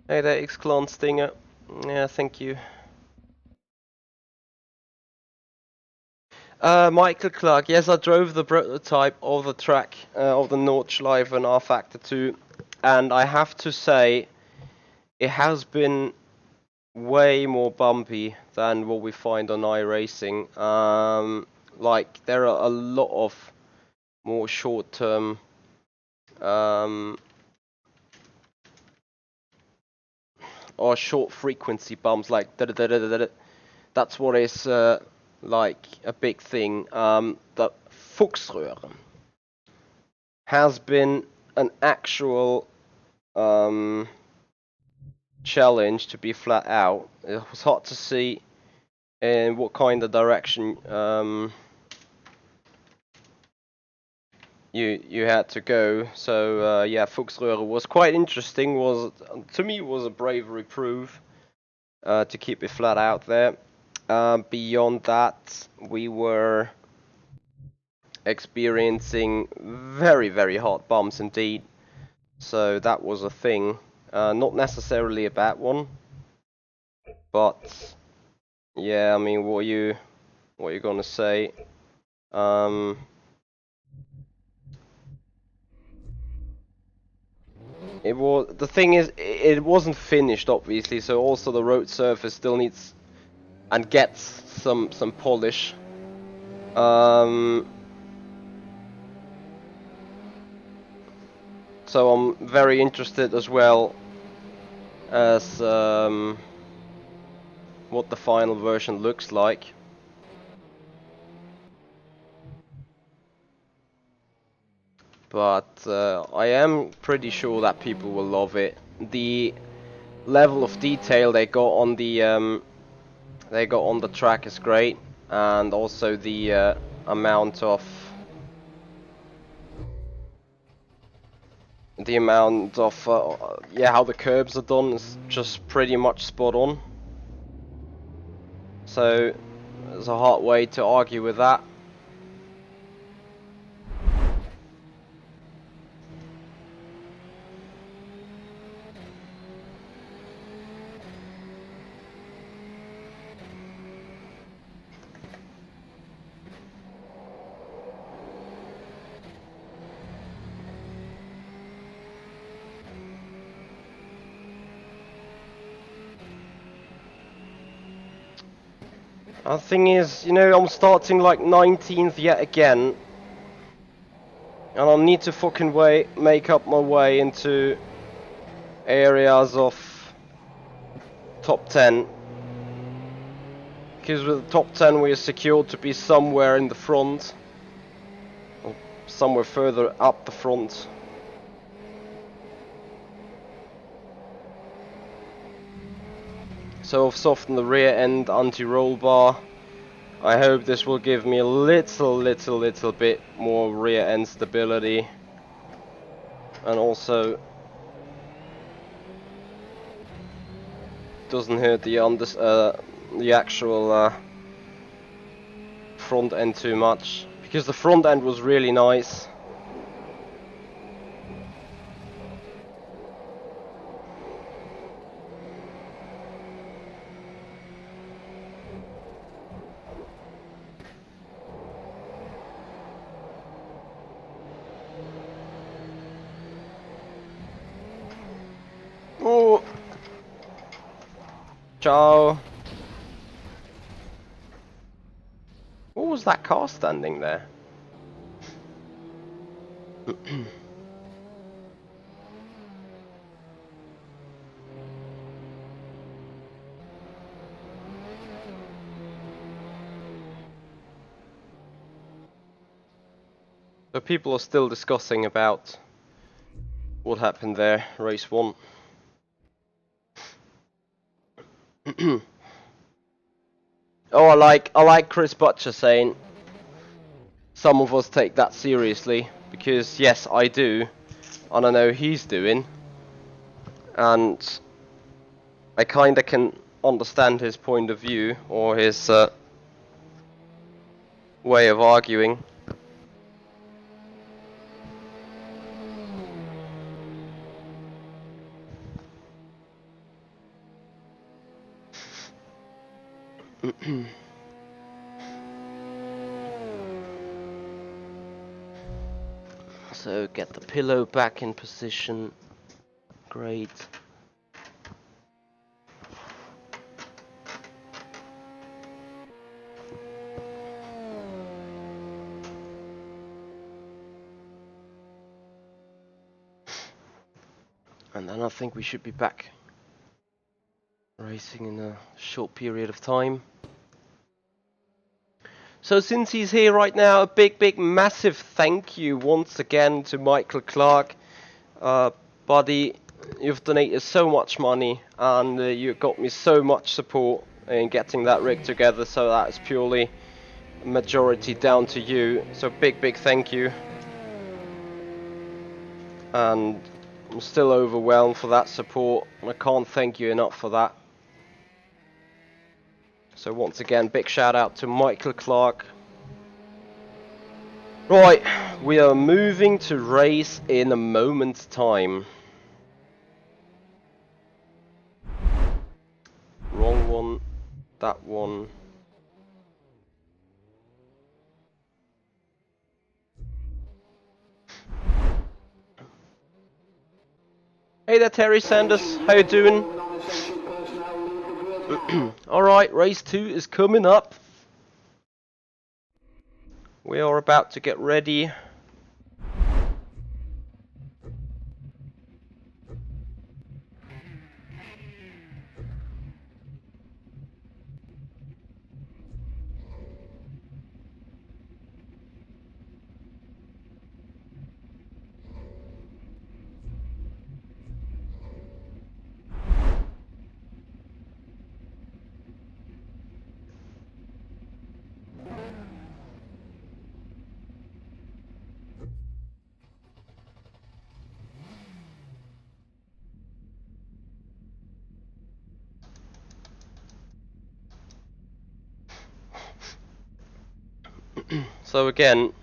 Hey there, X-Clan Stinger. Yeah, thank you. Michael Clark. Yes, I drove the prototype of the track of the Nordschleife and rFactor 2, and I have to say, it has been way more bumpy than what we find on iRacing. Like there are a lot of more short-term or short frequency bumps, like that's what is like a big thing. The Fuchsröhre has been an actual challenge to be flat out. It was hard to see in what kind of direction you had to go. So yeah, Fuchsröhre was quite interesting. Was to me was a bravery proof to keep it flat out there. Beyond that, we were experiencing very hard bumps indeed. So that was a thing. Not necessarily a bad one, but yeah, I mean, what are you gonna say? It was, the thing is, it wasn't finished obviously, so also the road surface still needs and gets some polish. So I'm very interested as well as what the final version looks like. But I am pretty sure that people will love it. The level of detail they got on the track is great, and also the amount of yeah, how the curbs are done is just pretty much spot on. So there's a hard way to argue with that. The thing is, you know, I'm starting like 19th yet again, and I'll need to fucking make up my way into areas of top 10. Because with the top 10 we are secured to be somewhere in the front, or somewhere further up the front. So I've softened the rear end anti-roll bar. I hope this will give me a little bit more rear end stability, and also doesn't hurt the actual front end too much, because the front end was really nice. Ciao. What was that car standing there? So people are still discussing about what happened there, race 1. Oh, I like Chris Butcher saying some of us take that seriously, because yes, I do, and I know he's doing, and I kinda can understand his point of view, or his way of arguing. So get the pillow back in position. Great. And then I think we should be back racing in a short period of time. So since he's here right now, a big massive thank you once again to Michael Clark. Buddy, you've donated so much money, and you got me so much support in getting that rig together, so that's purely majority down to you. So big thank you. And I'm still overwhelmed for that support. I can't thank you enough for that. So once again, big shout out to Michael Clark. Right, we are moving to race in a moment's time. Wrong one, that one. Hey there, Terry Sanders, how you doing? Alright, race 2 is coming up. We are about to get ready. So again,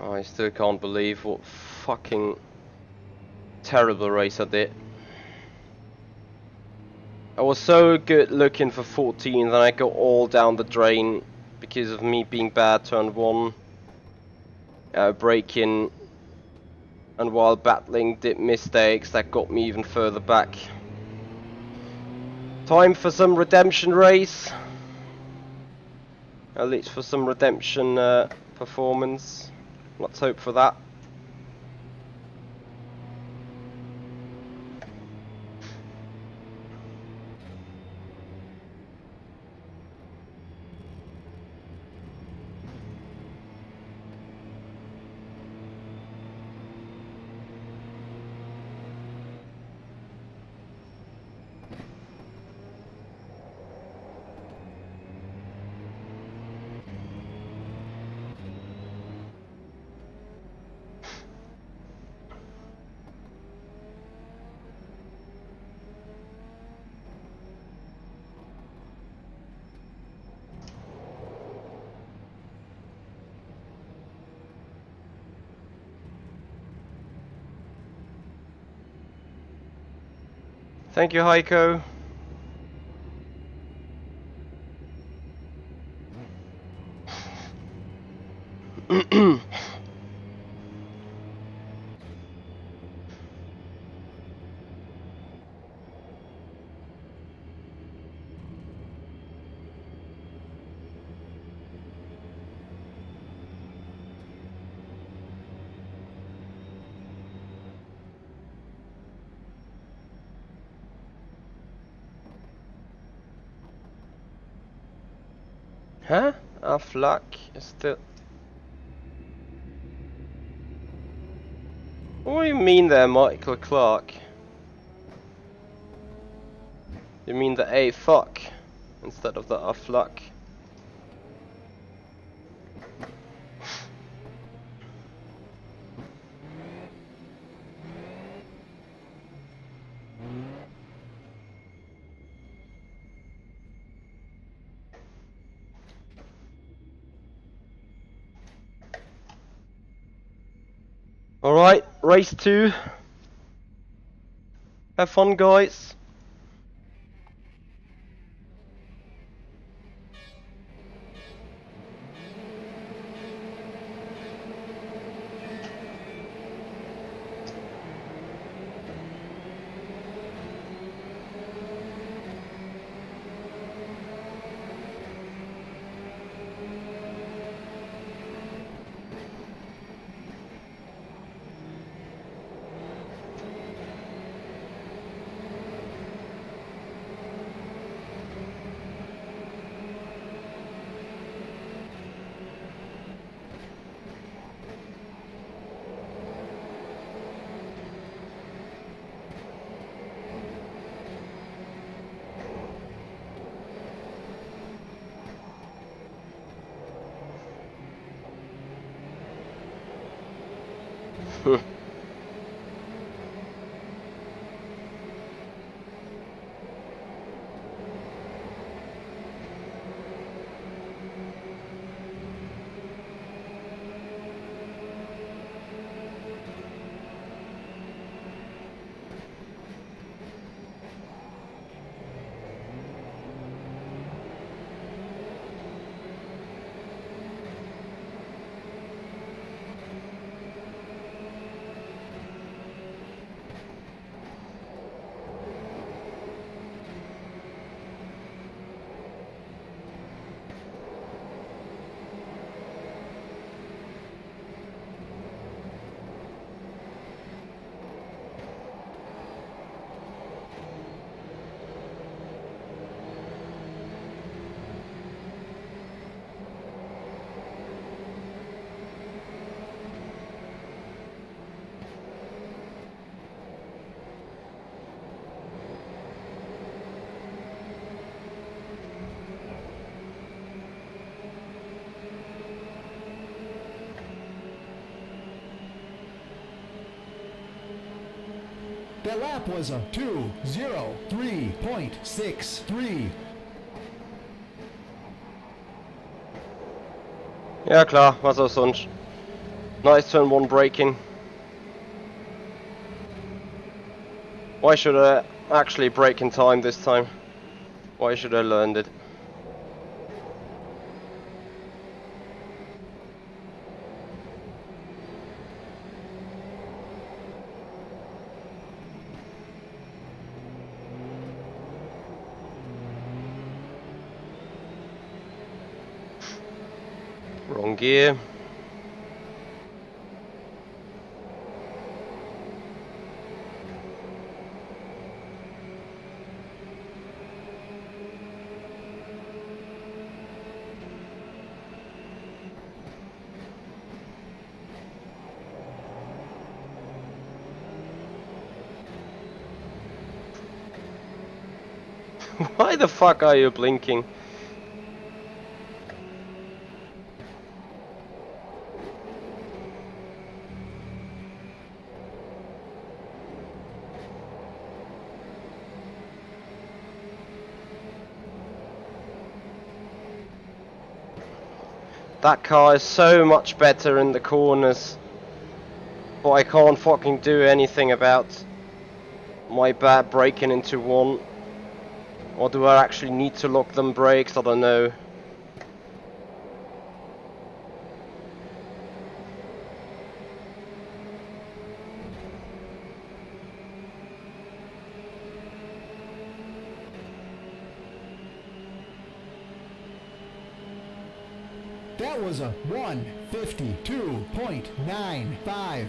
I still can't believe what fucking terrible race I did. I was so good looking for 14, then I got all down the drain because of me being bad turn 1, braking, and while battling did mistakes that got me even further back. Time for some redemption race. At least for some redemption performance. Let's hope for that. Thank you, Heiko. Huh? A flak is still... What do you mean there, Michael Clark? You mean the A fuck instead of the a flak? Alright, race 2. Have fun, guys. That lap was a 2:03.63. Ja klar, was auch sonst. Nice turn 1 braking. Why should I actually brake in time this time? Why should I learn it? Wrong gear. Why the fuck are you blinking? That car is so much better in the corners, but I can't fucking do anything about. My bad breaking into one. Or do I actually need to lock them brakes? I don't know. That was a 152.95.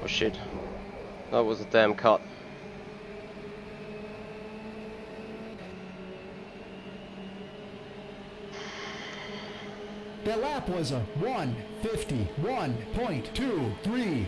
Oh shit. That was a damn cut. That lap was a 151.23.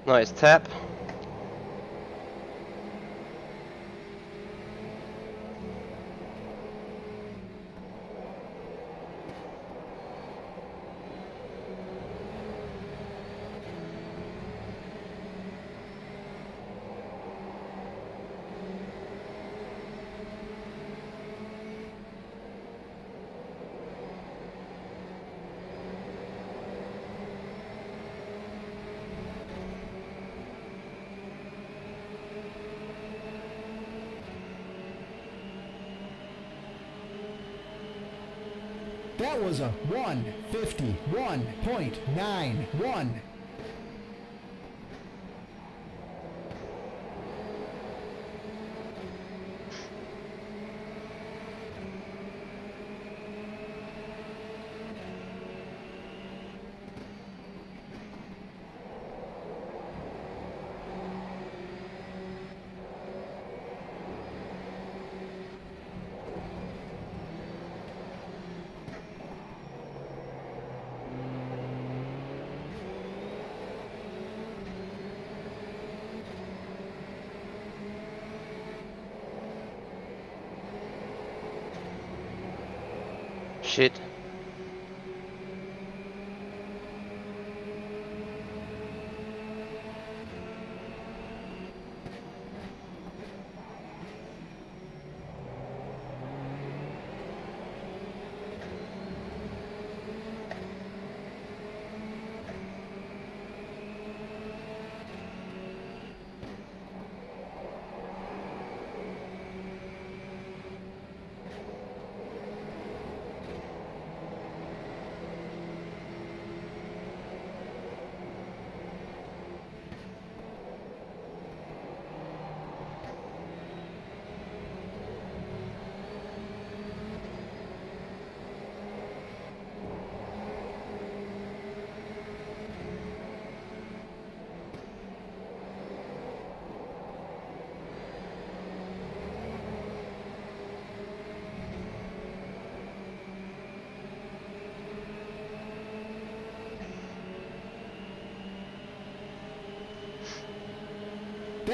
Nice tap. That was a 151.91. Shit.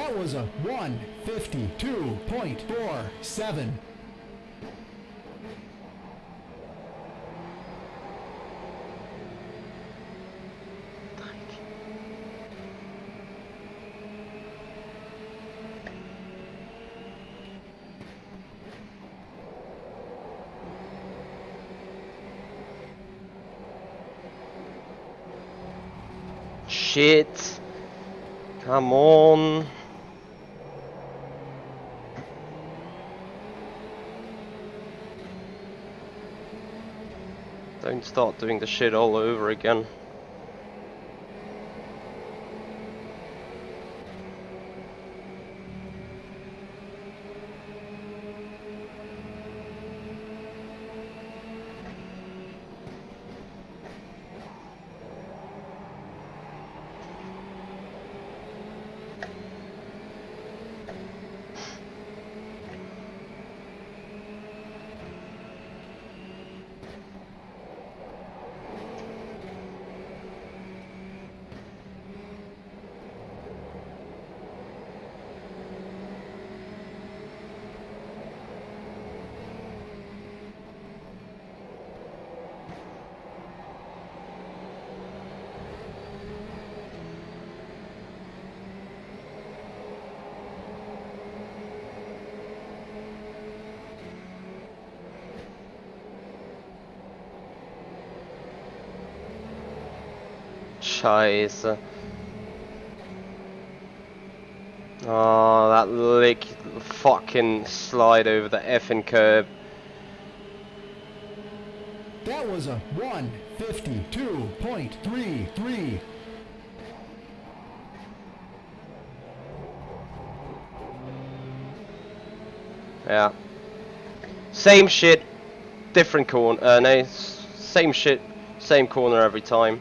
That was a 1:52.47. Shit. Come on. Don't start doing the shit all over again. Scheiße. Oh, that lick fucking slide over the effing curb. That was a 1:52.33. Yeah. Same shit, different corner. No, same shit, same corner every time.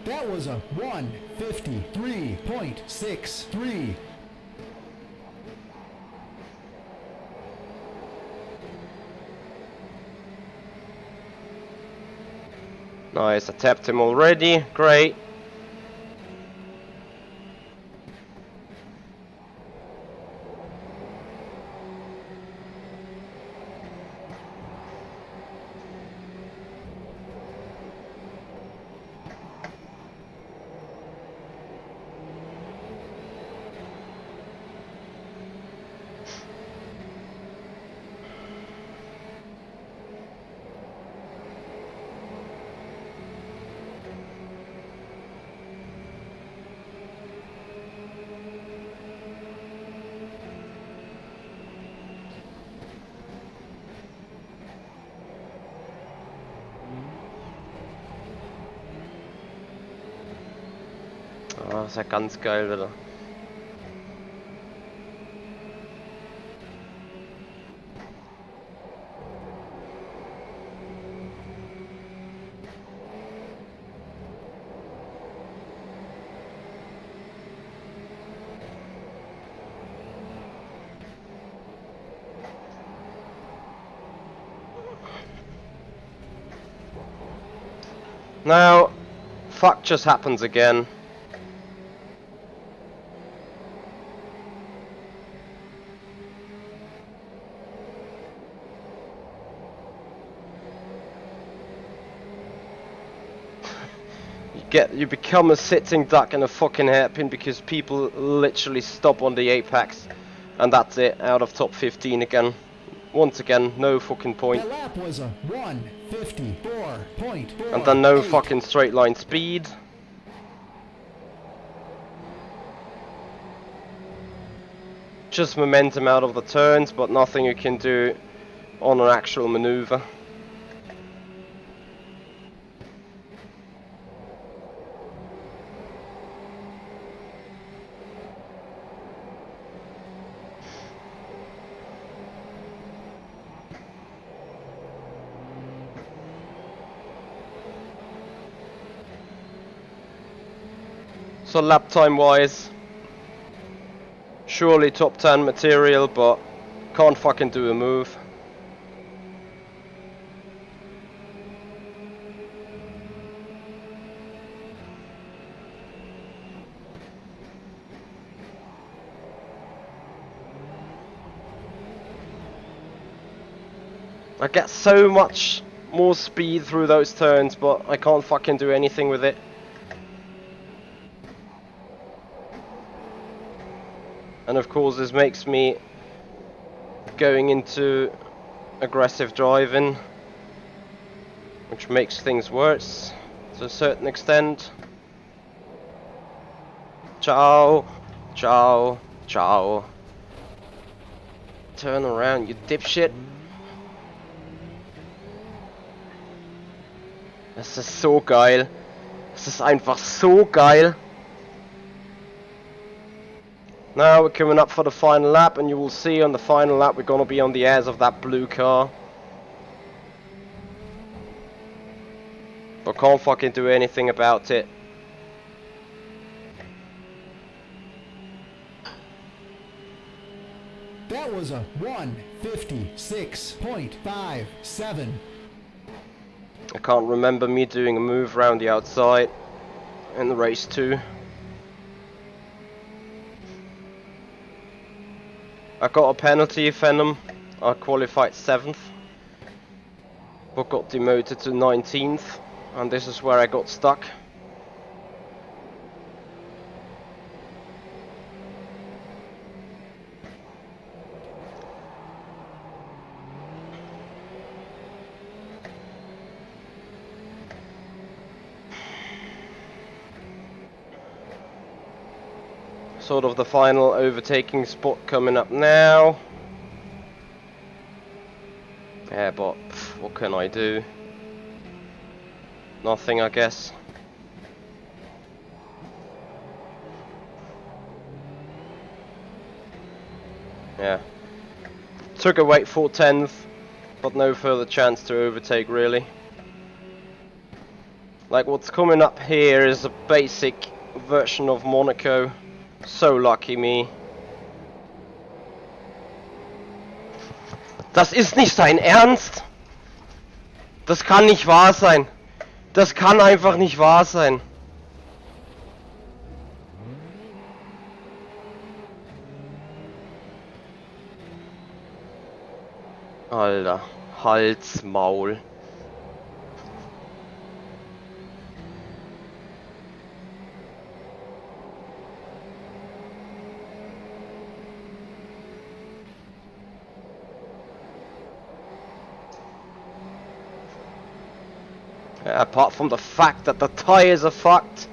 That was a 1:53.63. Nice, I tapped him already. Great. Oh, ist ja ganz geil wieder. Now, fuck just happens again. You become a sitting duck and a fucking hairpin because people literally stop on the apex, and that's it. Out of top 15 again. Once again, no fucking point. That lap was a 1:54.48. And then no fucking straight line speed. Just momentum out of the turns, but nothing you can do on an actual maneuver. So lap time wise, surely top 10 material, but can't fucking do a move. I get so much more speed through those turns, but I can't fucking do anything with it. And of course this makes me going into aggressive driving, which makes things worse to a certain extent. Ciao, ciao, ciao. Turn around, you dipshit. Das ist so geil. Das ist einfach so geil. Now we're coming up for the final lap, and you will see on the final lap we're gonna be on the airs of that blue car. But can't fucking do anything about it. That was a 1:56.57. I can't remember me doing a move around the outside in the race 2. I got a penalty, Venom. I qualified 7th, but got demoted to 19th, and this is where I got stuck. Sort of the final overtaking spot coming up now. Yeah, but what can I do? Nothing, I guess. Yeah. Took a wait for 10th, but no further chance to overtake really. Like what's coming up here is a basic version of Monaco. So lucky me. Das ist nicht dein Ernst? Das kann nicht wahr sein. Das kann einfach nicht wahr sein. Alter, Hals, Maul. Apart from the fact that the tires are fucked.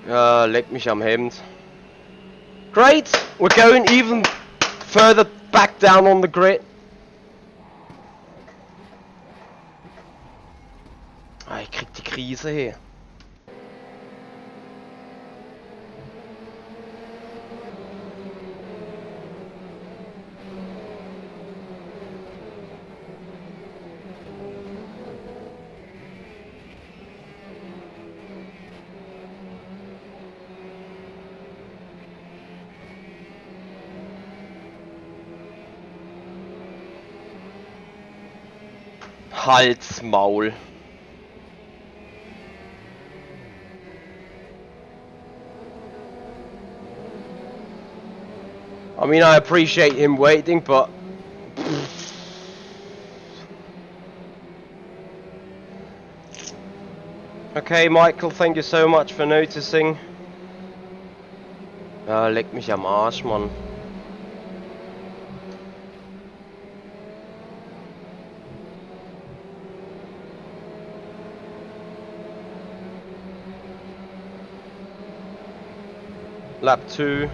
Leck mich am Hemd. Great! We're going even further back down on the grid. Ah, ich krieg die Krise hier. Halt's Maul. I mean, I appreciate him waiting, but... Okay, Michael, thank you so much for noticing. Leck mich am Arsch, Mann. Lap 2.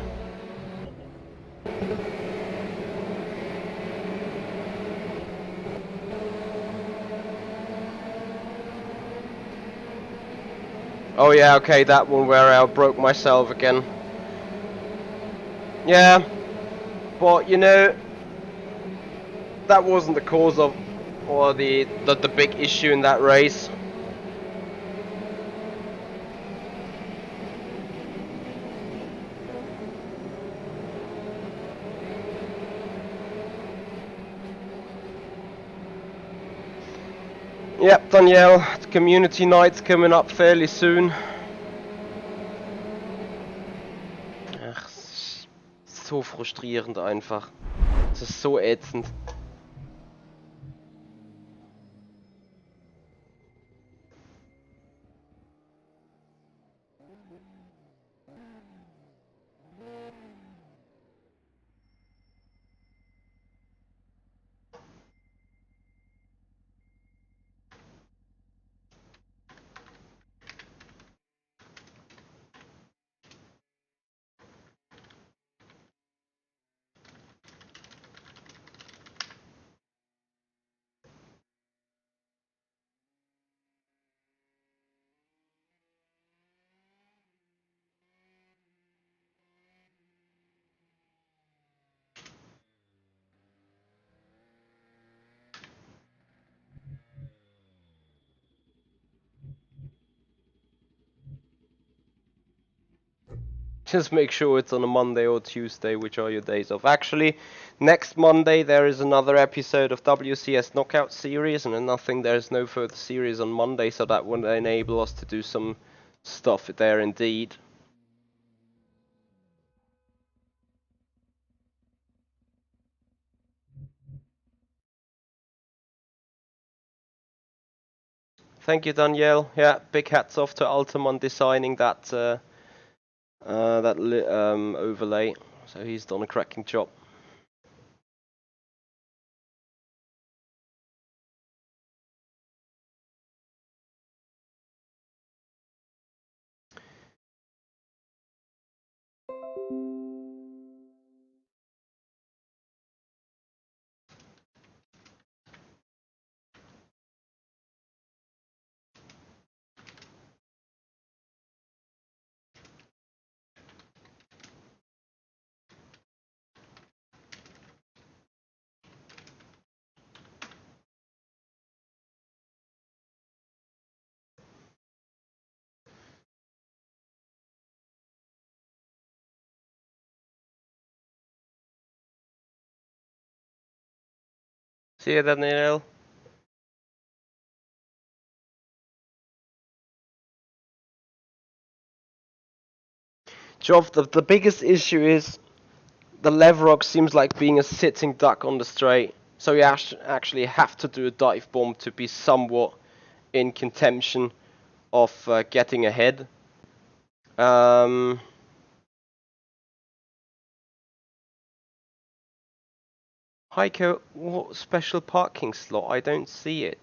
Oh yeah, okay, that one where I broke myself again. Yeah, but you know, that wasn't the cause of, or the big issue in that race. Yep, Danielle, community night's coming up fairly soon. Ach, so frustrierend einfach. Es ist so ätzend. Just make sure it's on a Monday or Tuesday, which are your days off. Actually, next Monday there is another episode of WCS Knockout Series, and I think there's no further series on Monday, so that would enable us to do some stuff there indeed. Thank you, Danielle. Yeah, big hats off to Ultim on designing that overlay. So he's done a cracking job. See you, Danielle. Geoff, the biggest issue is the Levrog seems like being a sitting duck on the straight. So you actually have to do a dive bomb to be somewhat in contention of getting ahead. Heiko, what special parking slot? I don't see it.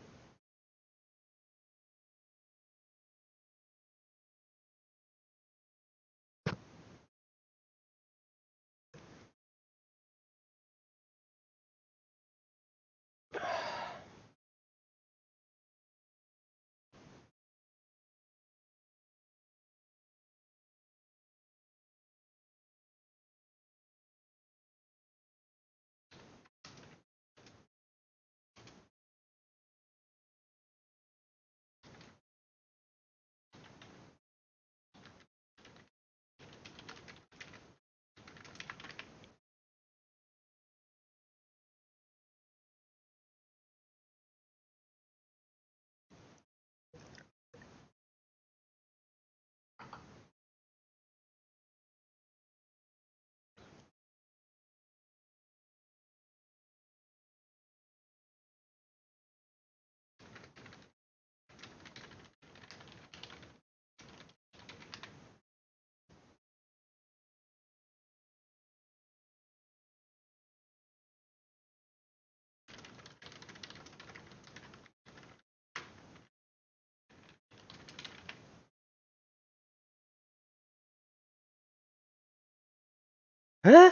Huh?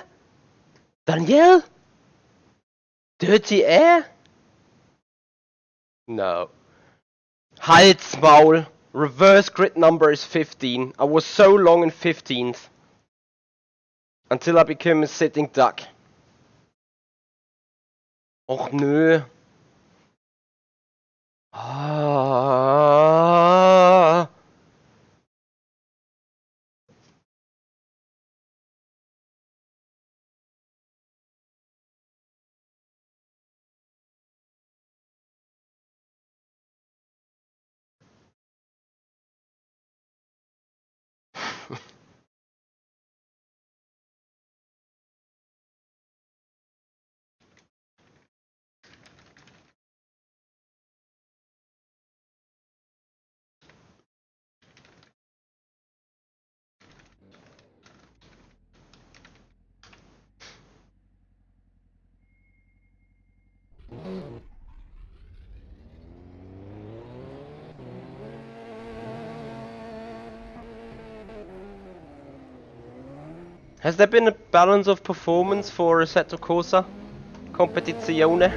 Danielle? Dirty air? No. Halt's Maul. Reverse grid number is 15. I was so long in 15th. Until I became a sitting duck. Och nö. Ah. Has there been a balance of performance for Assetto Corsa Competizione?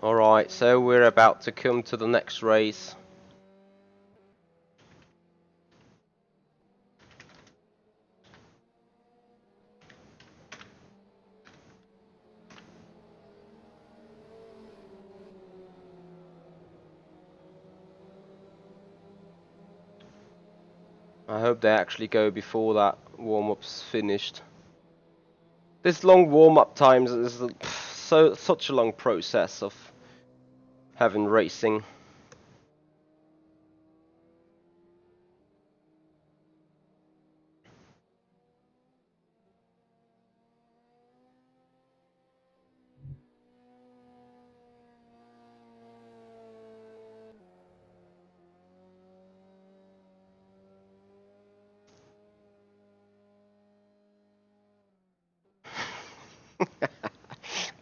Alright, so we're about to come to the next race. I hope they actually go before that warm-up's finished. This long warm-up times is such a long process of having racing.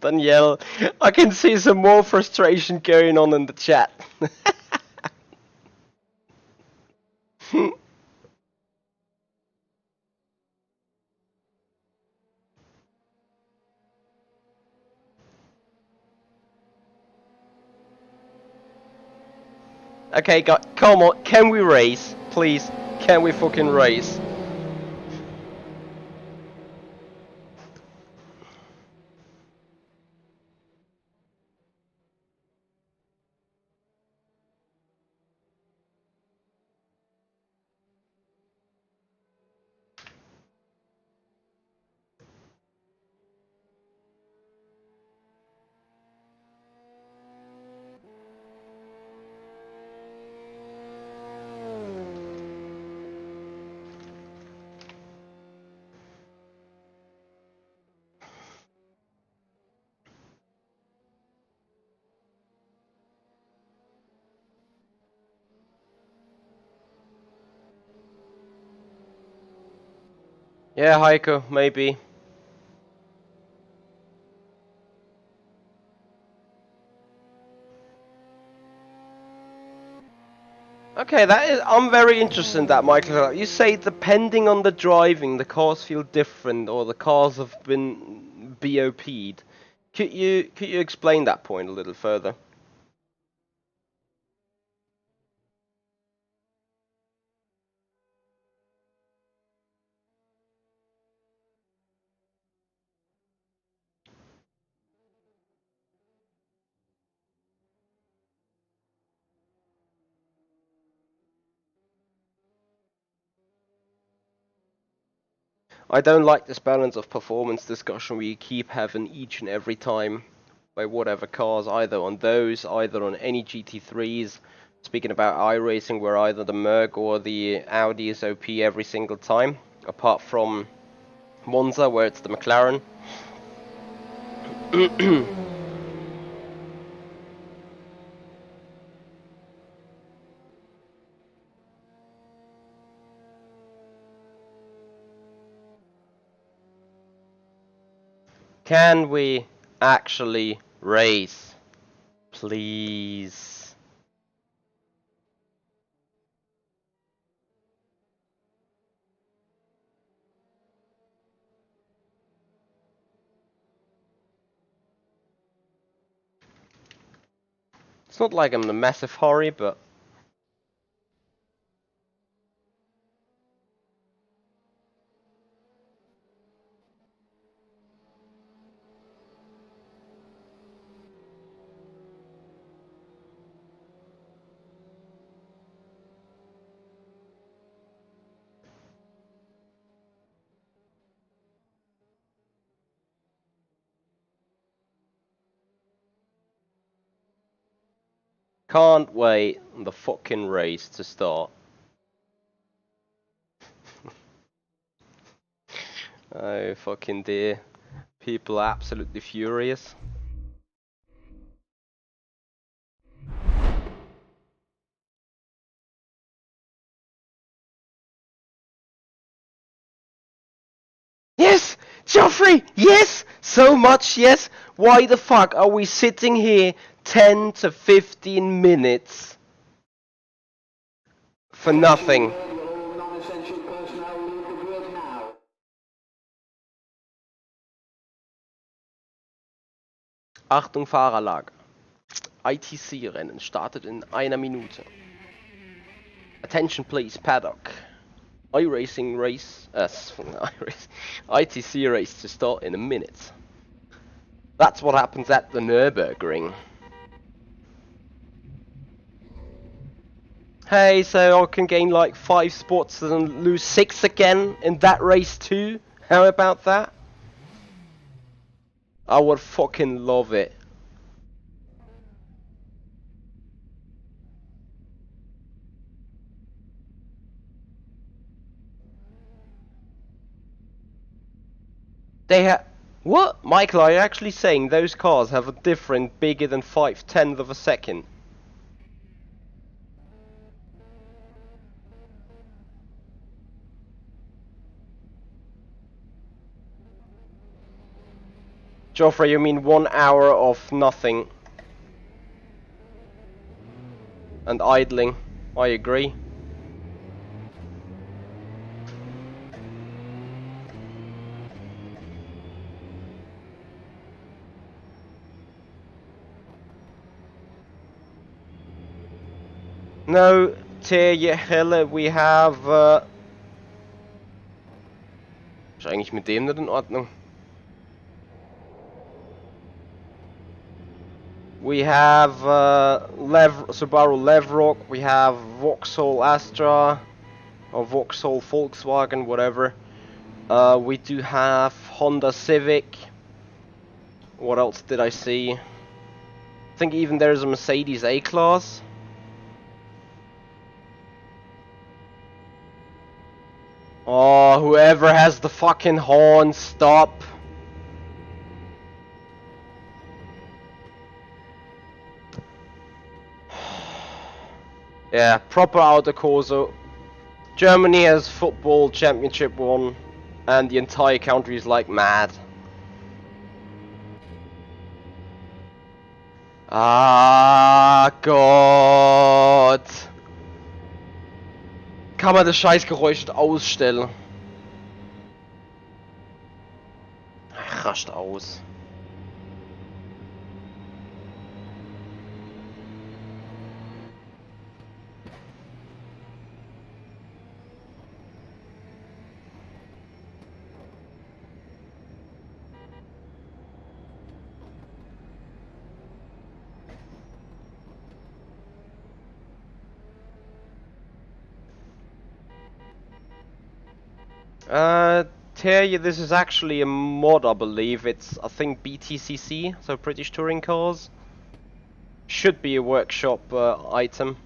Danielle, I can see some more frustration going on in the chat. Okay, come on, can we race? Please, can we fucking race? Yeah, Heiko, maybe. Okay, I'm very interested in that, Michael. You say depending on the driving, the cars feel different, or the cars have been BOP'd. Could you explain that point a little further? I don't like this balance of performance discussion we keep having each and every time. by whatever cars, either on those, either on any GT3s. Speaking about iRacing, where either the Merc or the Audi is OP every single time, apart from Monza, where it's the McLaren. Can we actually race? Please. It's not like I'm in a massive hurry, but can't wait the fucking race to start. Oh fucking dear. People are absolutely furious. Yes! Joffrey! Yes! So much yes! Why the fuck are we sitting here 10 to 15 minutes for nothing? Achtung Fahrerlager. ITC-Rennen startet in einer Minute. Attention please, paddock. iRacing race, ITC race to start in a minute. That's what happens at the Nürburgring. Hey, so I can gain like 5 spots and lose 6 again in that race too? How about that? I would fucking love it. They have... What? Michael, are you actually saying those cars have a difference bigger than 5/10 of a second? Joffrey, you mean 1 hour of nothing? And idling. I agree. No, Tje Helle, we have... Ist eigentlich mit dem nicht in Ordnung? We have Subaru Levrog, we have Vauxhall Astra, or Vauxhall Volkswagen, whatever. We do have Honda Civic. What else did I see? I think even there's a Mercedes A-Class. Oh, whoever has the fucking horn, stop. Yeah, proper Autocorso. Germany has football championship won, and the entire country is like mad. Ah, Gott. Kann man das Scheißgeräusch ausstellen? Rascht aus. tell you this is actually a mod, I believe. It's, I think, BTCC, so British Touring Cars. Should be a workshop item.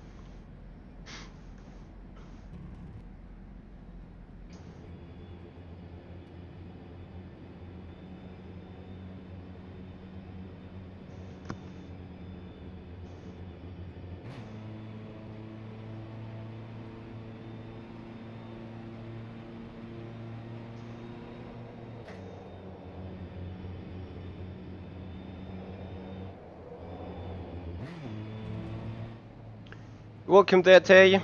Welcome there, Tay.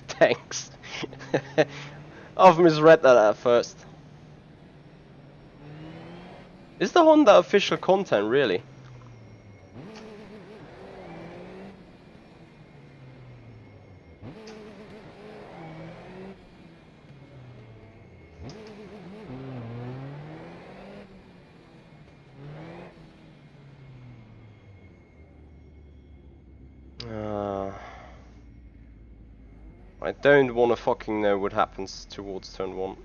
Thanks. I've misread that at first. Is the Honda official content, really? I don't wanna fucking know what happens towards turn 1.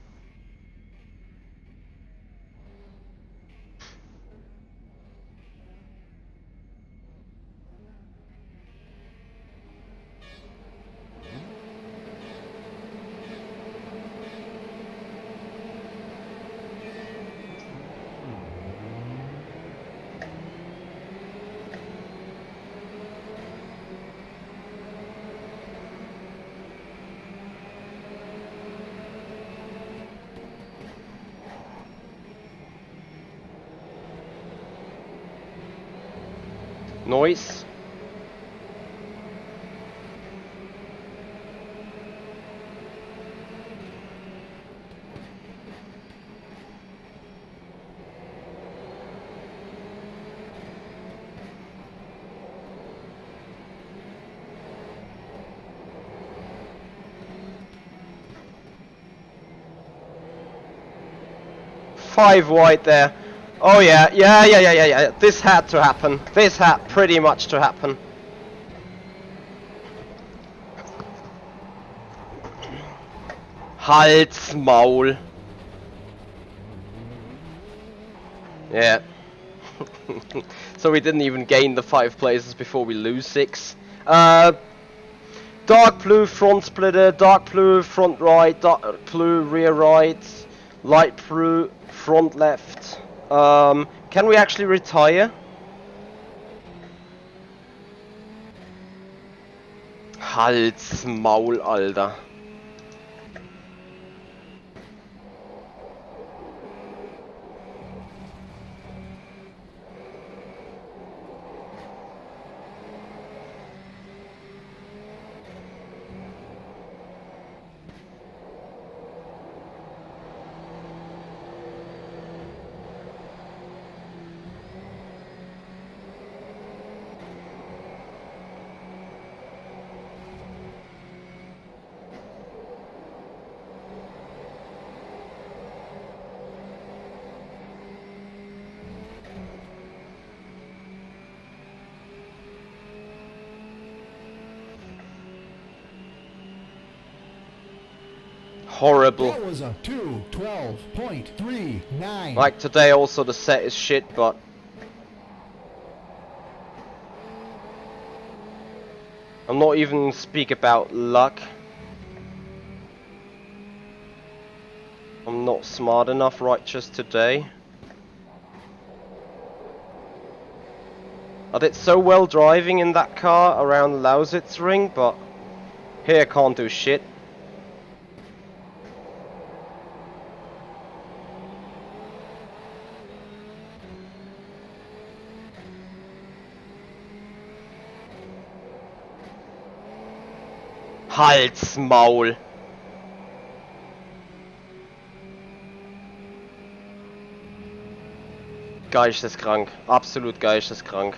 Noise. Five wide there. Oh yeah. This had to happen. This had pretty much to happen. Halt's Maul. Yeah. So we didn't even gain the 5 places before we lose 6. Dark blue front splitter, dark blue front right, dark blue rear right, light blue front left. Can we actually retire? Halt's Maul, Alter. Horrible. That was a 2:12.39. Like today also the set is shit, but I'm not even speak about luck. I'm not smart enough right just today. I did so well driving in that car around Lausitz ring, but here I can't do shit. Halt's Maul. Geisteskrank. Absolut geisteskrank.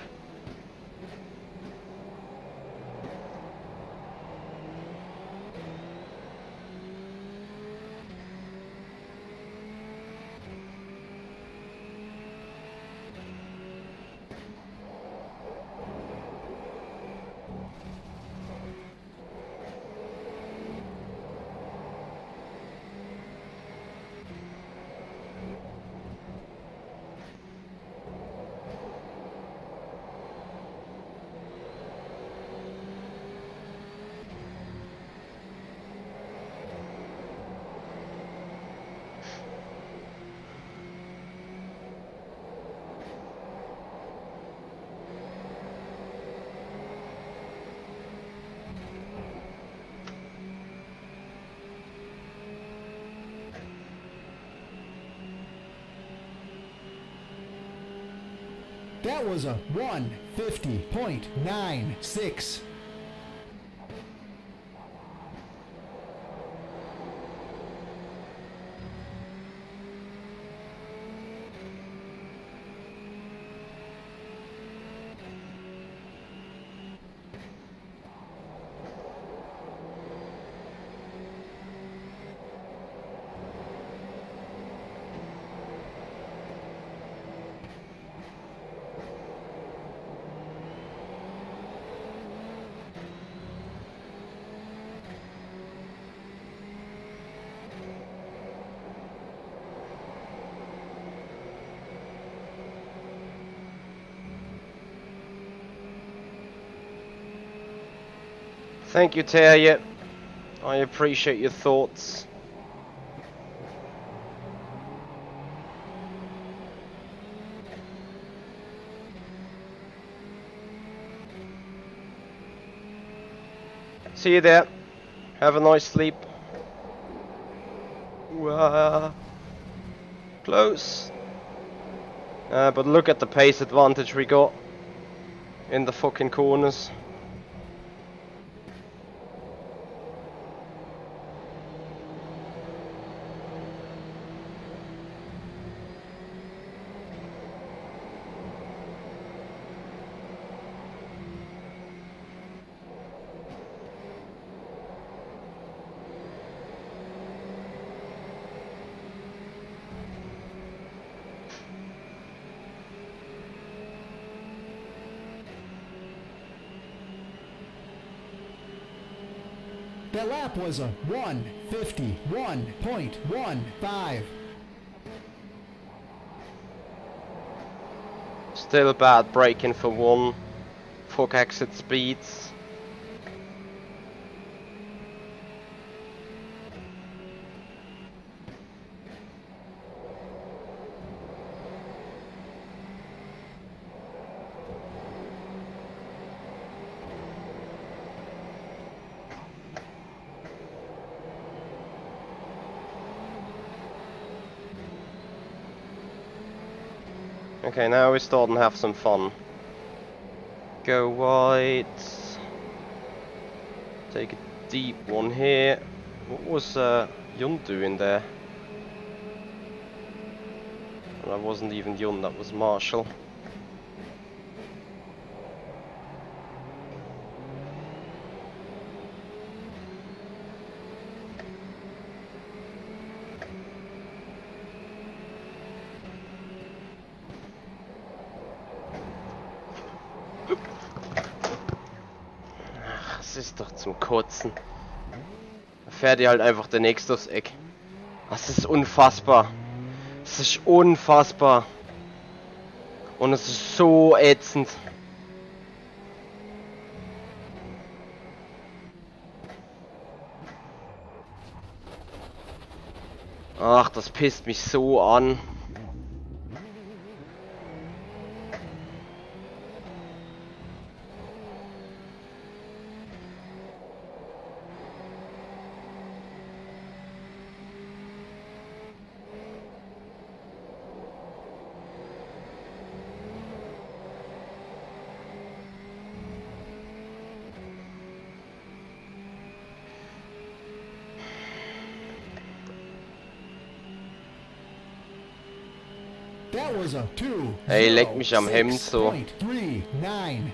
That was a 150.96. Thank you, Terje. I appreciate your thoughts. See you there. Have a nice sleep. Close. But look at the pace advantage we got in the fucking corners. That lap was a 151.15. Still bad braking for one. Fuck exit speeds. Okay, now we're starting to have some fun. Go wide. Take a deep one here. What was Yun doing there? Well, that wasn't even Yun, that was Marshall. Das ist doch zum Kotzen. Da fährt ihr halt einfach der nächste aufs Eck. Das ist unfassbar. Das ist unfassbar. Und es ist so ätzend. Ach, das pisst mich so an. That was a 2. Ey, leck mich am Hemd so. 6.39.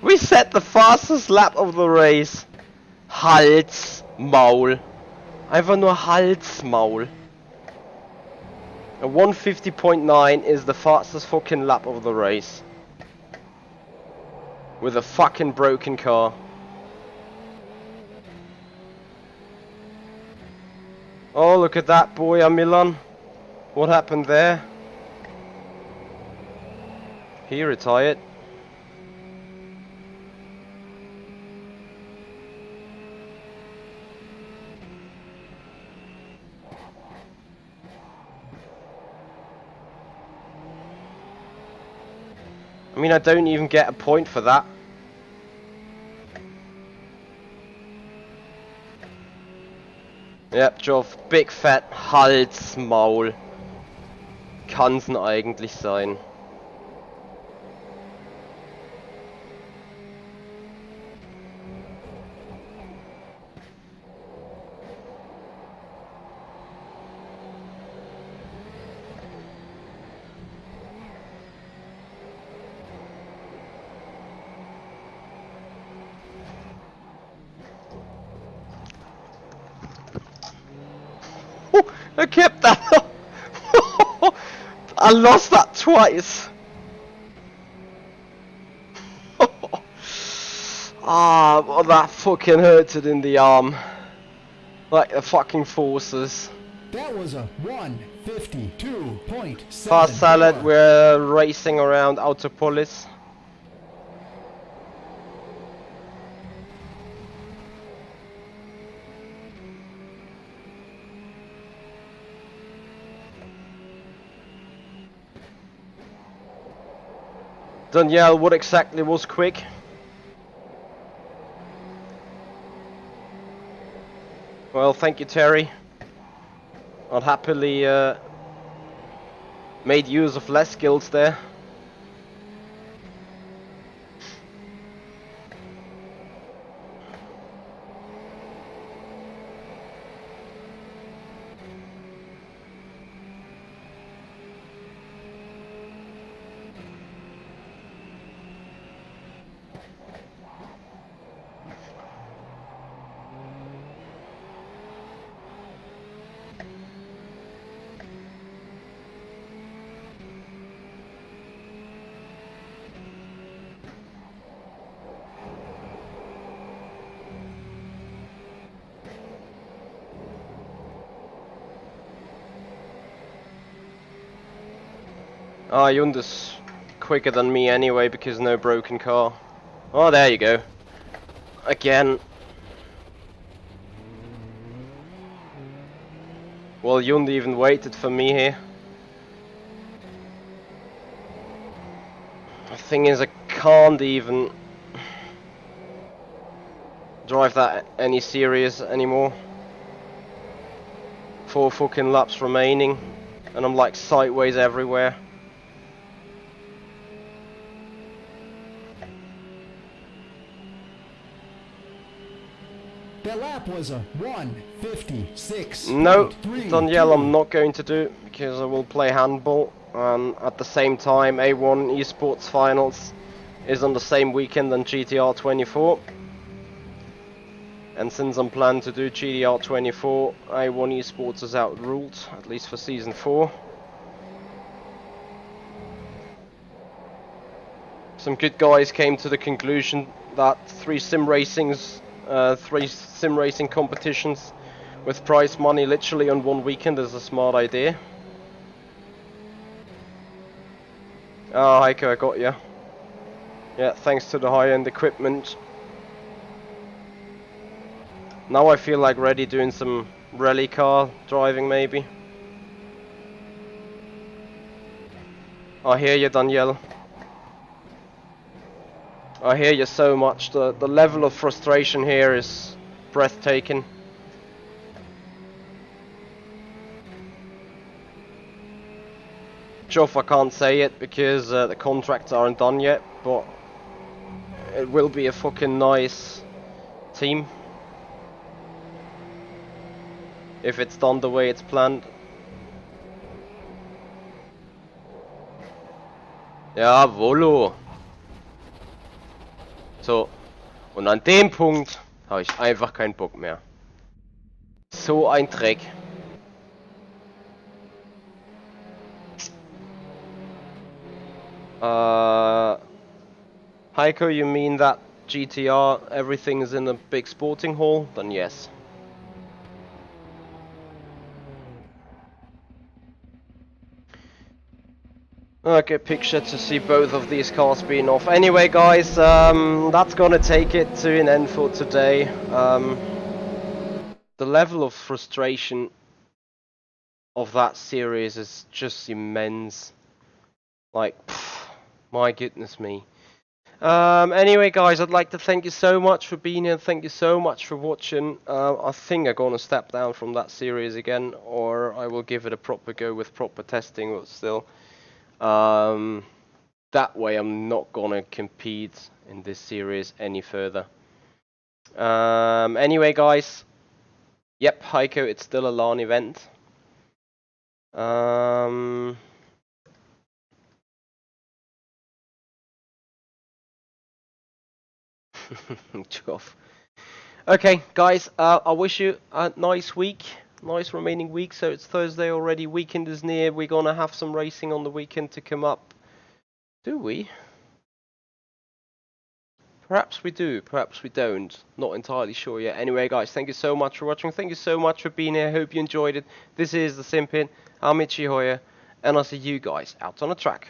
We set the fastest lap of the race. Hals, Maul. Einfach nur Hals, Maul. A 150.9 is the fastest fucking lap of the race. With a fucking broken car. Oh, look at that boy, Milan. What happened there? He retired. I mean, I don't even get a point for that. Ja, Joff, Big Fat Halsmaul. Kann's denn eigentlich sein? Oh, I kept that. I lost that twice. Ah, well, that fucking hurted in the arm. Like the fucking forces. That was a 152.74. Fast Salad, we're racing around Autopolis. Danielle, what exactly was quick? Well, thank you, Terry. I'd happily made use of less skills there. Ah, Yunda's quicker than me anyway because no broken car. Oh, there you go. Again. Well, Yunda even waited for me here. The thing is, I can't even drive that any serious anymore. 4 fucking laps remaining, and I'm like sideways everywhere. That lap was a 156. No, Danielle, I'm not going to do it because I will play handball. And at the same time, A1 Esports Finals is on the same weekend than GTR 24. And since I'm planning to do GTR 24, A1 Esports is outruled, at least for Season 4. Some good guys came to the conclusion that 3 sim racing competitions with prize money literally on one weekend is a smart idea. Ah, Heiko, I got ya. Yeah, thanks to the high-end equipment. Now I feel like ready doing some rally car driving maybe. I hear you, Danielle. I hear you so much. The level of frustration here is breathtaking. Joff, I can't say it because the contracts aren't done yet, but it will be a fucking nice team if it's done the way it's planned. Jawollo. So, und an dem Punkt habe ich einfach keinen Bock mehr. So ein Dreck. Heiko, you mean that GTR, everything is in a big sporting hall? Then yes. Okay, picture to see both of these cars being off. Anyway, guys, that's gonna take it to an end for today. The level of frustration of that series is just immense. Like, pff, my goodness me. Anyway, guys, I'd like to thank you so much for being here. Thank you so much for watching. I think I'm gonna step down from that series again, or I will give it a proper go with proper testing. But still, that way I'm not gonna compete in this series any further. Anyway, guys. Yep, Heiko, it's still a LAN event. Okay, guys, I wish you a nice week, nice remaining week. So it's Thursday already, weekend is near. We're gonna have some racing on the weekend to come up. Do we? Perhaps we do, perhaps we don't. Not entirely sure yet. Anyway, guys, thank you so much for watching. Thank you so much for being here. Hope you enjoyed it. This is the Simpin. I'm Michi Hoyer, and I'll see you guys out on the track.